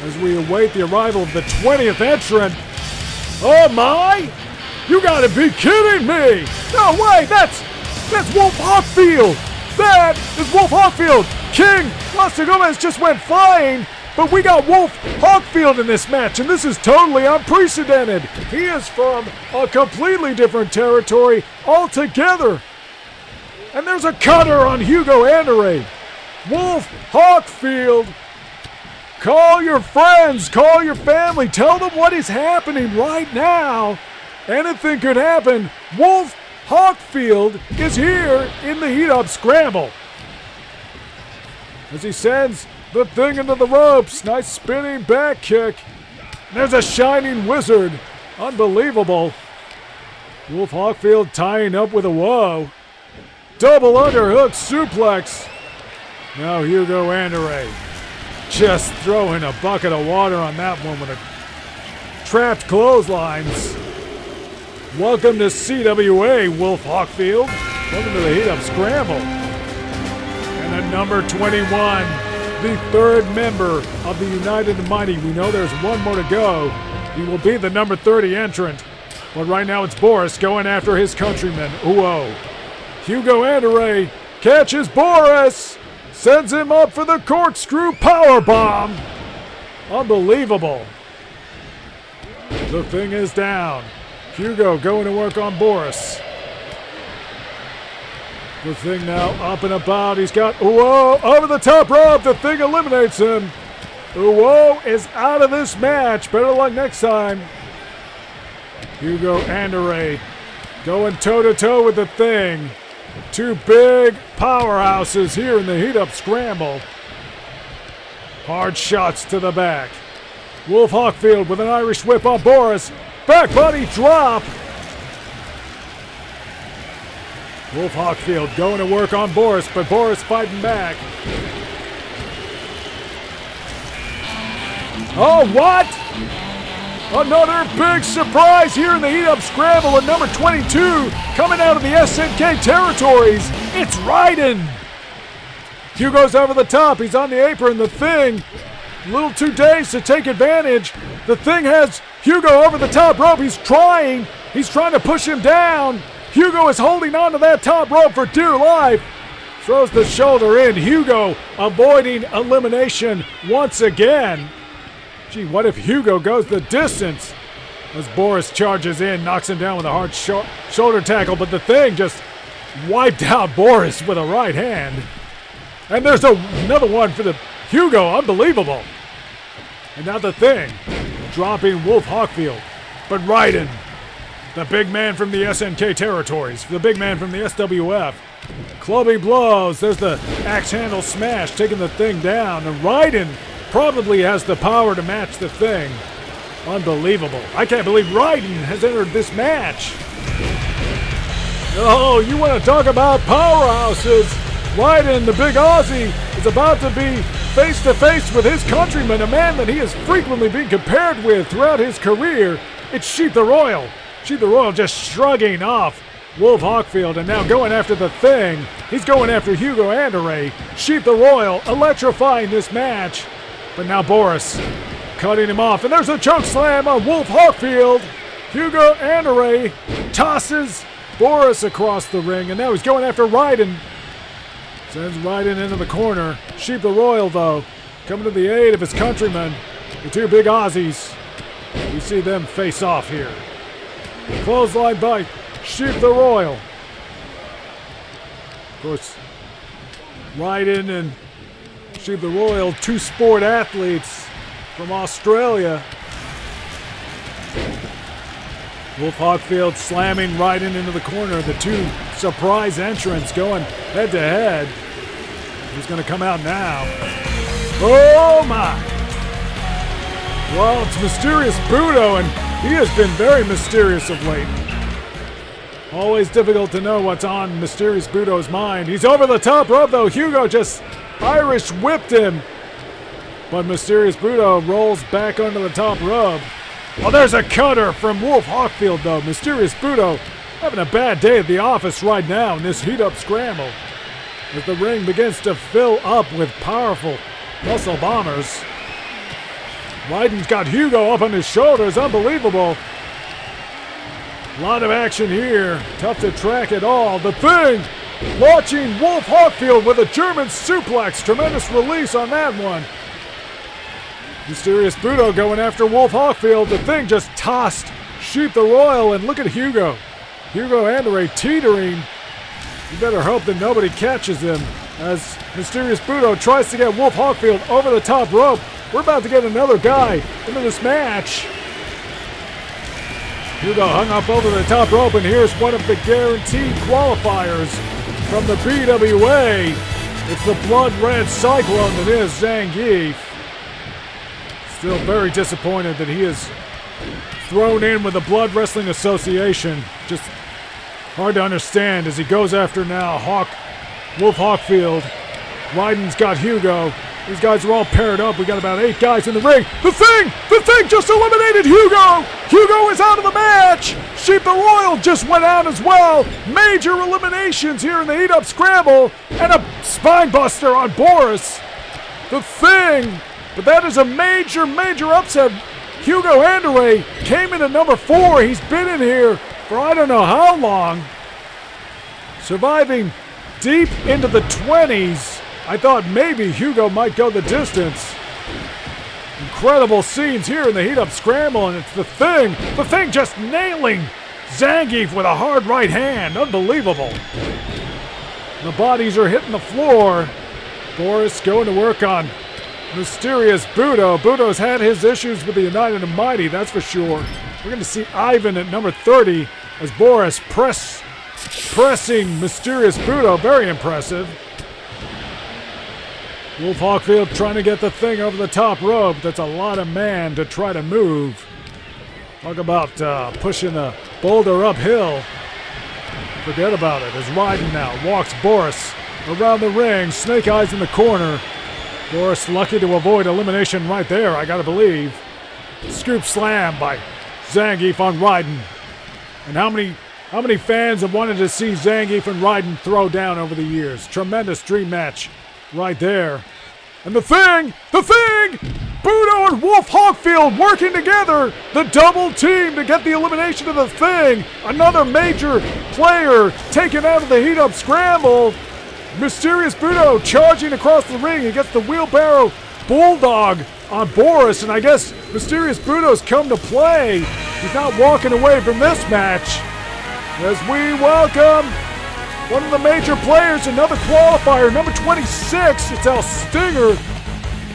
As we await the arrival of the 20th entrant. Oh my! You gotta be kidding me! No way! That's Wolf Hockfield! That is Wolf Hockfield! King Las Gomez just went flying, but we got Wolf Hockfield in this match, and this is totally unprecedented. He is from a completely different territory altogether. And there's a cutter on Hugo Andere. Wolf Hockfield. Call your friends, call your family, tell them what is happening right now. Anything could happen. Wolf Hockfield is here in the Heat Up Scramble. As he sends the Thing into the ropes. Nice spinning back kick. There's a Shining Wizard. Unbelievable. Wolf Hockfield tying up with a whoa. Double underhook suplex. Now Hugo Andere just throwing a bucket of water on that one with a trapped clotheslines. Welcome to CWA, Wolf Hockfield. Welcome to the Heat Up Scramble. And at number 21, the third member of the United and Mighty. We know there's one more to go. He will be the number 30 entrant. But right now it's Boris going after his countryman, Uo. Hugo Andere catches Boris. Sends him up for the corkscrew powerbomb. Unbelievable. The Thing is down. Hugo going to work on Boris. The Thing now up and about. He's got Uo over the top rope. The Thing eliminates him. Uo is out of this match. Better luck next time. Hugo Andere going toe-to-toe with the Thing. Two big powerhouses here in the Heat Up Scramble. Hard shots to the back. Wolf Hockfield with an Irish whip on Boris. Back body drop. Wolf Hockfield going to work on Boris, but Boris fighting back. Oh, what? Another big surprise here in the Heat Up Scramble at number 22, coming out of the SNK territories. It's Raiden. Hugo's over the top. He's on the apron. The Thing, a little too dazed to take advantage. The Thing has Hugo over the top rope. He's trying to push him down. Hugo is holding on to that top rope for dear life. Throws the shoulder in. Hugo avoiding elimination once again. Gee, what if Hugo goes the distance? As Boris charges in, knocks him down with a hard shoulder tackle, but the Thing just wiped out Boris with a right hand. And there's another one for the Hugo. Unbelievable. And now the Thing dropping Wolf Hockfield. But Raiden, the big man from the SNK territories, the big man from the SWF, clubbing blows. There's the axe handle smash, taking the Thing down. And Raiden probably has the power to match the Thing. Unbelievable. I can't believe Raiden has entered this match. Oh, you want to talk about powerhouses? Raiden, the big Aussie, is about to be face-to-face with his countryman, a man that he has frequently been compared with throughout his career. It's Sheep the Royal. Sheep the Royal just shrugging off Wolf Hockfield and now going after the Thing. He's going after Hugo Andere. Sheep the Royal electrifying this match. But now Boris cutting him off. And there's a choke slam on Wolf Hockfield. Hugo Andere tosses Boris across the ring. And now he's going after Raiden. Sends Raiden into the corner. Sheep the Royal, though, coming to the aid of his countrymen. The two big Aussies. We see them face off here. Clothesline by Sheep the Royal. Of course, Raiden and Sheep the Royal, two sport athletes from Australia. Wolf Hockfield slamming Raiden into the corner. The two surprise entrants going head to head. Who's going to come out now? Oh my! Well, it's Mysterious Budo, and he has been very mysterious of late. Always difficult to know what's on Mysterious Budo's mind. He's over the top rope, though. Hugo just Irish whipped him. But Mysterious Budo rolls back onto the top rope. Well, there's a cutter from Wolf Hawkfield, though. Mysterious Budo having a bad day at the office right now in this Heat Up Scramble. As the ring begins to fill up with powerful muscle bombers. Ryden's got Hugo up on his shoulders. Unbelievable. A lot of action here. Tough to track it all. The Thing launching Wolf Hawkfield with a German suplex. Tremendous release on that one. Mysterious Budo going after Wolf Hawkfield. The Thing just tossed Sheep the Royal, and look at Hugo. Hugo Andere teetering. You better hope that nobody catches him as Mysterious Budo tries to get Wolf Hawkfield over the top rope. We're about to get another guy into this match. Hugo hung up over the top rope, and here's one of the guaranteed qualifiers from the BWA. It's the Blood Red Cyclone that is Zangief. Still very disappointed that he is thrown in with the Blood Wrestling Association. Just hard to understand as he goes after now Wolf Hawkfield. Ryden's got Hugo. These guys are all paired up. We got about 8 guys in the ring. The Thing just eliminated Hugo. Hugo is out of the match. Sheep the Royal just went out as well. Major eliminations here in the Heat Up Scramble, and a spine buster on Boris. The Thing. But that is a major, major upset. Hugo Andere came in at number 4. He's been in here for I don't know how long. Surviving deep into the 20s. I thought maybe Hugo might go the distance. Incredible scenes here in the Heat Up Scramble, and it's the Thing. The Thing just nailing Zangief with a hard right hand. Unbelievable. The bodies are hitting the floor. Boris going to work on Mysterious Budo. Budo's had his issues with the United and Mighty, that's for sure. We're going to see Ivan at number 30 as Boris pressing Mysterious Budo. Very impressive. Wolf Hawkfield trying to get the Thing over the top rope. That's a lot of man to try to move. Talk about pushing a boulder uphill. Forget about it as Ryden now walks Boris around the ring. Snake Eyes in the corner. Boris lucky to avoid elimination right there, I gotta believe. Scoop slam by Zangief on Ryden. And how many fans have wanted to see Zangief and Ryden throw down over the years? Tremendous dream match right there. And the Thing! Budo and Wolf Hawkfield working together. The double team to get the elimination of the Thing. Another major player taken out of the Heat Up Scramble. Mysterious Budo charging across the ring. He gets the wheelbarrow bulldog on Boris, and I guess Mysterious Budo's come to play. He's not walking away from this match. As we welcome one of the major players, another qualifier, number 26. It's El Stinger.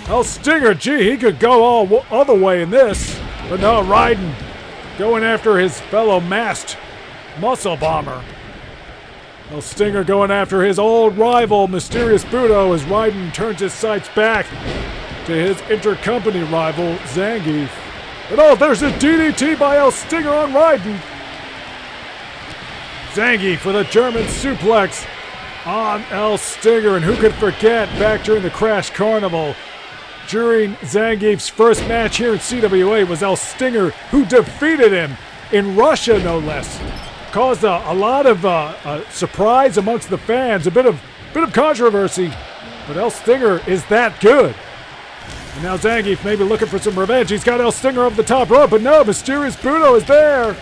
El Stinger, gee, he could go all other way in this. But no, Ryden going after his fellow masked muscle bomber. El Stinger going after his old rival, Mysterious Budo, as Ryden turns his sights back to his intercompany rival, Zangief. And oh, there's a DDT by El Stinger on Ryden. Zangief with a German suplex on El Stinger. And who could forget back during the Crash Carnival, during Zangief's first match here in CWA, was El Stinger, who defeated him in Russia, no less. Caused a lot of surprise amongst the fans, a bit of controversy, but El Stinger is that good. And now Zangief maybe looking for some revenge. He's got El Stinger over the top rope, but no, Mysterious Budo is there,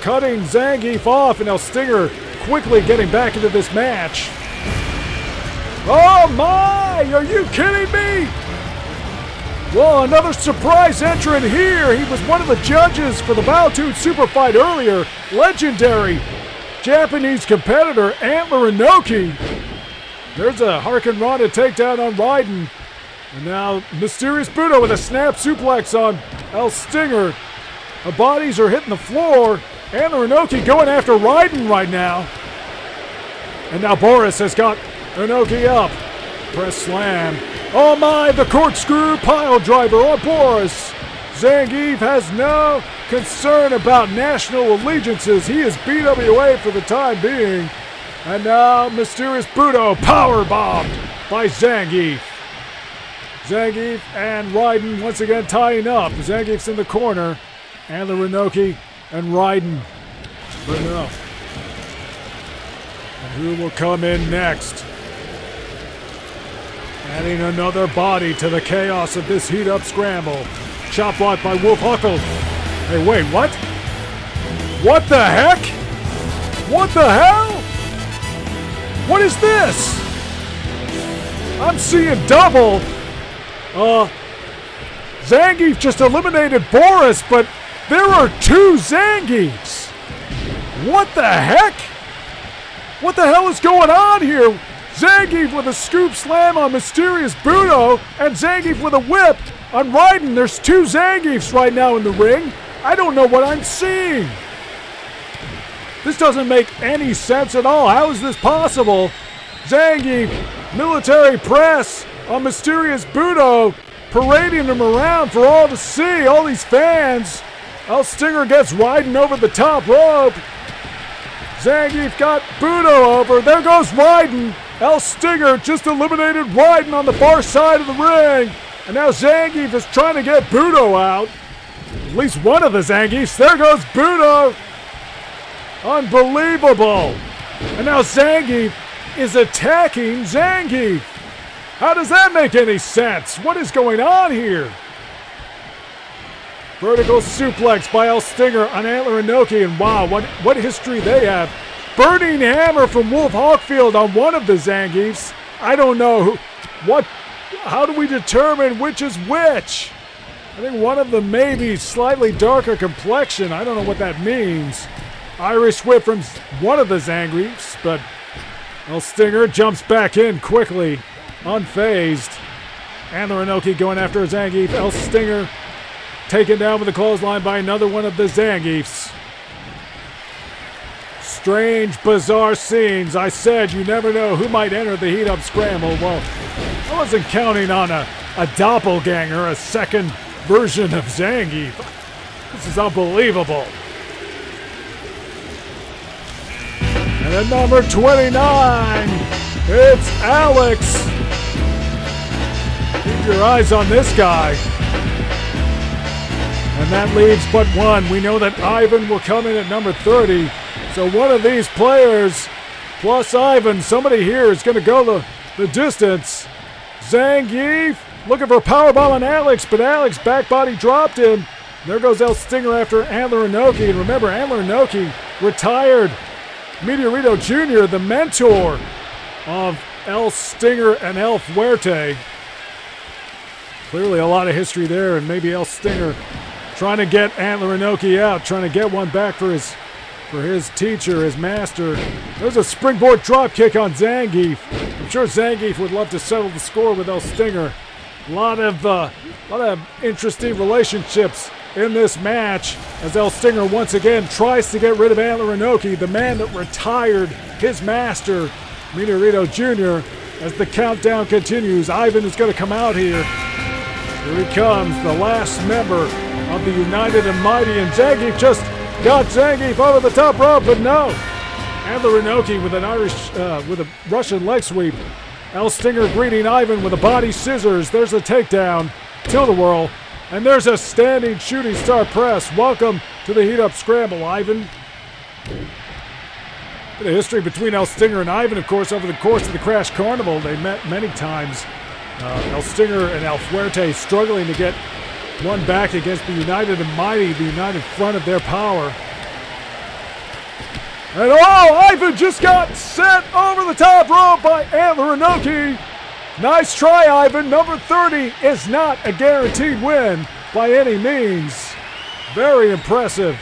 cutting Zangief off, and El Stinger quickly getting back into this match. Oh my, are you kidding me? Well, another surprise entrant here. He was one of the judges for the Vale Tudo Superfight earlier. Legendary Japanese competitor Antler Inoki. There's a Harkin Rana takedown on Ryden. And now Mysterious Budo with a snap suplex on El Stinger. The bodies are hitting the floor. Antler Inoki going after Ryden right now. And now Boris has got Inoki up. Press slam. Oh my, the corkscrew pile driver on Boris. Zangief has no concern about national allegiances. He is BWA for the time being. And now Mysterious Budo powerbombed by Zangief. Zangief and Raiden once again tying up. Zangief's in the corner. And the Inoki and Raiden. But no. And who will come in next? Adding another body to the chaos of this Heat Up Scramble. Chop block by Wolf Huckle. Hey, wait, what? What the heck? What the hell? What is this? I'm seeing double. Zangief just eliminated Boris, but there are two Zangiefs. What the heck? What the hell is going on here? Zangief with a scoop slam on Mysterious Budo, and Zangief with a whip on Raiden. There's two Zangiefs right now in the ring. I don't know what I'm seeing. This doesn't make any sense at all. How is this possible? Zangief, military press on Mysterious Budo, parading him around for all to see, all these fans. El Stinger gets Raiden over the top rope. Zangief got Budo over. There goes Raiden. El Stinger just eliminated Raiden on the far side of the ring. And now Zangief is trying to get Budo out. At least one of the Zangiefs. There goes Budo. Unbelievable. And now Zangief is attacking Zangief. How does that make any sense? What is going on here? Vertical suplex by El Stinger on Antler Inoki. And wow, what history they have. Burning hammer from Wolf Hawkfield on one of the Zangiefs. I don't know how do we determine which is which? I think one of them may be slightly darker complexion. I don't know what that means. Irish whip from one of the Zangiefs, but El Stinger jumps back in quickly, unfazed. Antler Inoki going after a Zangief. El Stinger taken down with a clothesline by another one of the Zangiefs. Strange, bizarre scenes. I said you never know who might enter the Heat Up Scramble. Well, I wasn't counting on a doppelganger, a second version of Zangief. This is unbelievable. And at number 29, it's Alex. Keep your eyes on this guy. And that leaves but one. We know that Ivan will come in at number 30. So one of these players, plus Ivan, somebody here is going to go the distance. Zangief looking for a powerbomb on Alex, but Alex back body dropped him. There goes El Stinger after Antler Inoki. And remember, Antler Inoki retired Meteorito Jr., the mentor of El Stinger and El Fuerte. Clearly a lot of history there, and maybe El Stinger trying to get Antler Inoki out, trying to get one back for his teacher, his master. There's a springboard drop kick on Zangief. I'm sure Zangief would love to settle the score with El Stinger. A lot of interesting relationships in this match as El Stinger once again tries to get rid of Antler Inoki, the man that retired his master, Meteorito Jr. As the countdown continues, Ivan is going to come out here. Here he comes, the last member of the United and Mighty, and Zangief just got Zangief over the top rope, but no. Antler Inoki with with a Russian leg sweep. El Stinger greeting Ivan with a body scissors. There's a takedown, tilt-a-whirl, and there's a standing shooting star press. Welcome to the Heat Up Scramble, Ivan. The history between El Stinger and Ivan, of course, over the course of the Crash Carnival. They met many times. El Stinger and El Fuerte struggling to get one back against the United and Mighty, the united front of their power. And Ivan just got sent over the top rope by Antler Inoki. Nice try, Ivan. Number 30 is not a guaranteed win by any means. Very impressive.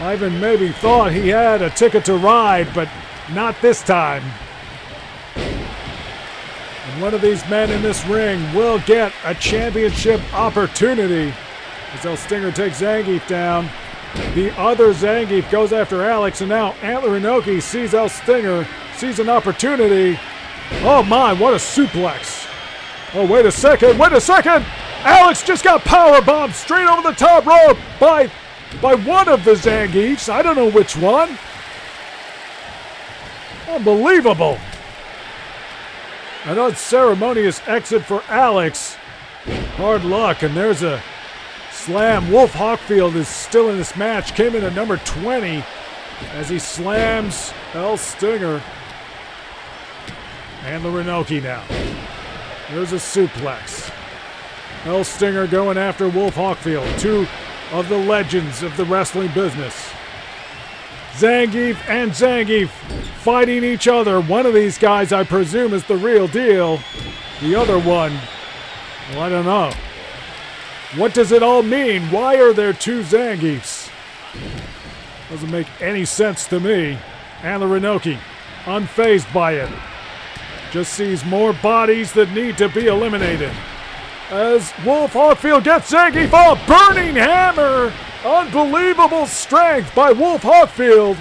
Ivan maybe thought he had a ticket to ride, but not this time. And one of these men in this ring will get a championship opportunity as El Stinger takes Zangief down. The other Zangief goes after Alex, and now Antler Inoki sees El Stinger, sees an opportunity. Oh my, what a suplex. Oh, wait a second. Alex just got powerbombed straight over the top rope by one of the Zangiefs. I don't know which one. Unbelievable. An unceremonious exit for Alex. Hard luck, and there's a slam. Wolf Hawkfield is still in this match. Came in at number 20 as he slams El Stinger. And the Inoki now. There's a suplex. El Stinger going after Wolf Hawkfield, two of the legends of the wrestling business. Zangief and Zangief fighting each other. One of these guys, I presume, is the real deal. The other one, well, I don't know. What does it all mean? Why are there two Zangiefs? Doesn't make any sense to me. And the Inoki, unfazed by it. Just sees more bodies that need to be eliminated. As Wolf Hawkfield gets Zangief off, burning hammer! Unbelievable strength by Wolf Hawkfield.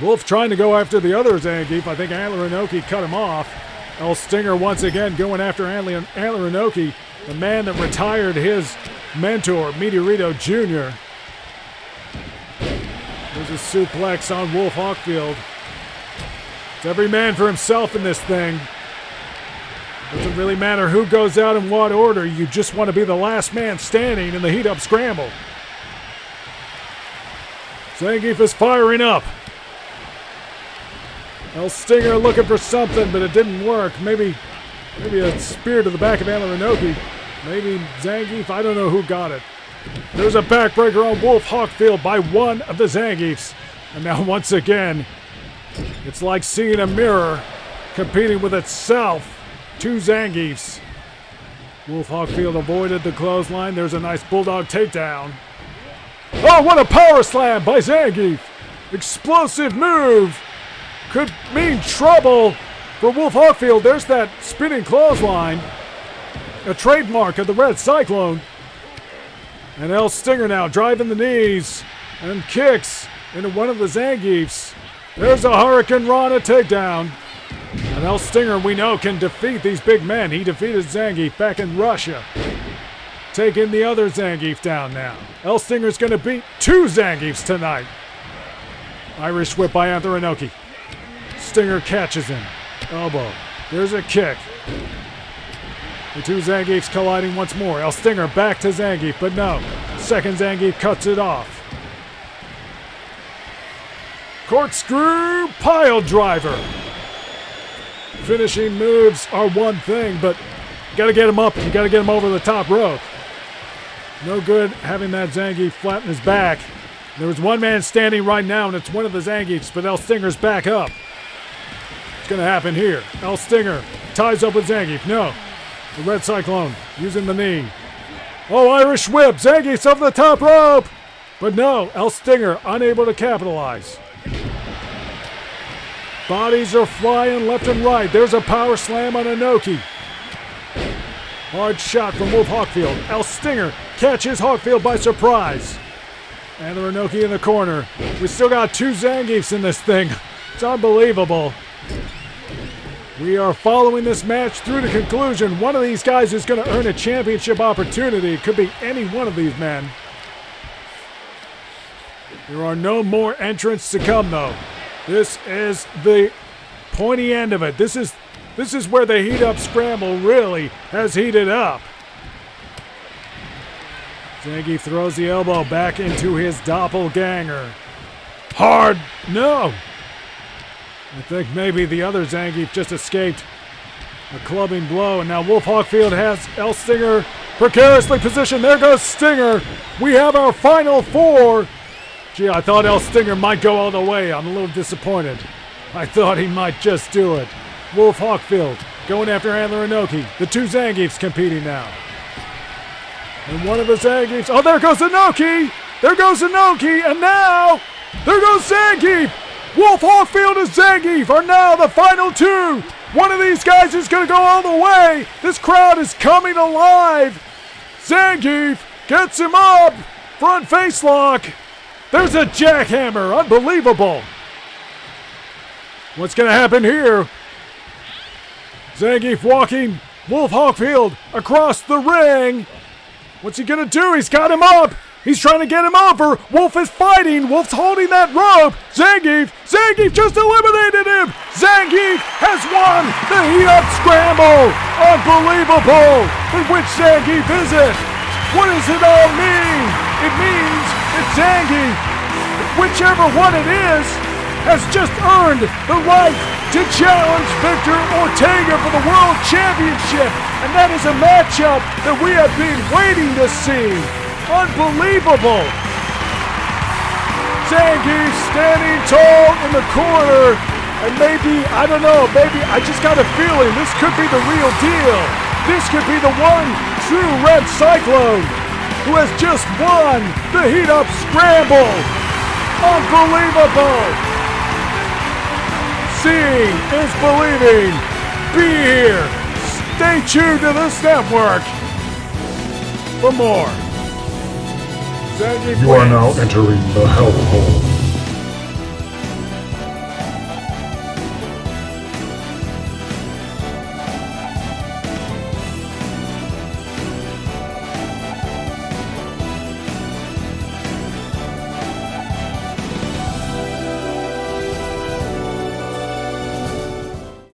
Wolf trying to go after the other Zangief. I think Antler Inoki cut him off. El Stinger once again going after Antler Inoki, the man that retired his mentor, Meteorito Jr. There's a suplex on Wolf Hawkfield. It's every man for himself in this thing. Doesn't really matter who goes out in what order. You just want to be the last man standing in the Heat Up Scramble. Zangief is firing up. El Stinger looking for something, but it didn't work. Maybe a spear to the back of Antler Inoki. Maybe Zangief. I don't know who got it. There's a backbreaker on Wolf Hawkfield by one of the Zangiefs. And now once again, it's like seeing a mirror competing with itself. Two Zangiefs. Wolf Hawkfield avoided the clothesline. There's a nice bulldog takedown. Oh, what a power slam by Zangief. Explosive move. Could mean trouble for Wolf Hawkfield. There's that spinning clothesline. A trademark of the Red Cyclone. And El Stinger now driving the knees and kicks into one of the Zangiefs. There's a Hurricane Rana takedown. And El Stinger, we know, can defeat these big men. He defeated Zangief back in Russia. Taking the other Zangief down now. El Stinger's going to beat two Zangiefs tonight. Irish whip by Antler Inoki. Stinger catches him. Elbow. There's a kick. The two Zangiefs colliding once more. El Stinger back to Zangief, but no. Second Zangief cuts it off. Corkscrew pile driver. Finishing moves are one thing, but you gotta get him up. You gotta get him over the top rope. No good having that Zangief flatten his back. There was one man standing right now, and it's one of the Zangiefs, but El Stinger's back up. It's gonna happen here. El Stinger ties up with Zangief. No. The Red Cyclone using the knee. Oh, Irish whip. Zangief's over the top rope. But no, El Stinger unable to capitalize. Bodies are flying left and right. There's a power slam on Inoki. Hard shot from Wolf Hawkfield. El Stinger catches Hawkfield by surprise. And the Inoki in the corner. We still got two Zangiefs in this thing. It's unbelievable. We are following this match through to conclusion. One of these guys is going to earn a championship opportunity. It could be any one of these men. There are no more entrants to come, though. This is the pointy end of it. This is where the Heat Up Scramble really has heated up. Zangief throws the elbow back into his doppelganger. Hard, no. I think maybe the other Zangief just escaped a clubbing blow, and now Wolf Hawkfield has El Stinger precariously positioned. There goes Stinger. We have our final four. Gee, I thought El Stinger might go all the way. I'm a little disappointed. I thought he might just do it. Wolf Hawkfield going after Antler Inoki. The two Zangiefs competing now. And one of the Zangiefs. Oh, there goes Inoki! There goes Inoki! And now, there goes Zangief! Wolf Hawkfield and Zangief are now the final two! One of these guys is going to go all the way! This crowd is coming alive! Zangief gets him up Front face lock. There's a jackhammer. Unbelievable. What's going to happen here? Zangief walking Wolf Hawkfield across the ring. What's he going to do? He's got him up. He's trying to get him over. Wolf is fighting. Wolf's holding that rope. Zangief just eliminated him. Zangief has won the Heat Up Scramble. Unbelievable. But which Zangief is it? What does it all mean? It means that Zangief, whichever one it is, has just earned the right to challenge Victor Ortega for the World Championship. And that is a matchup that we have been waiting to see. Unbelievable. Zangief standing tall in the corner. And maybe, I don't know, maybe I just got a feeling this could be the real deal. This could be the one true Red Cyclone who has just won the Heat Up Scramble. Unbelievable. Seeing is believing. Be here. Stay tuned to this network for more. You are now entering the hellhole.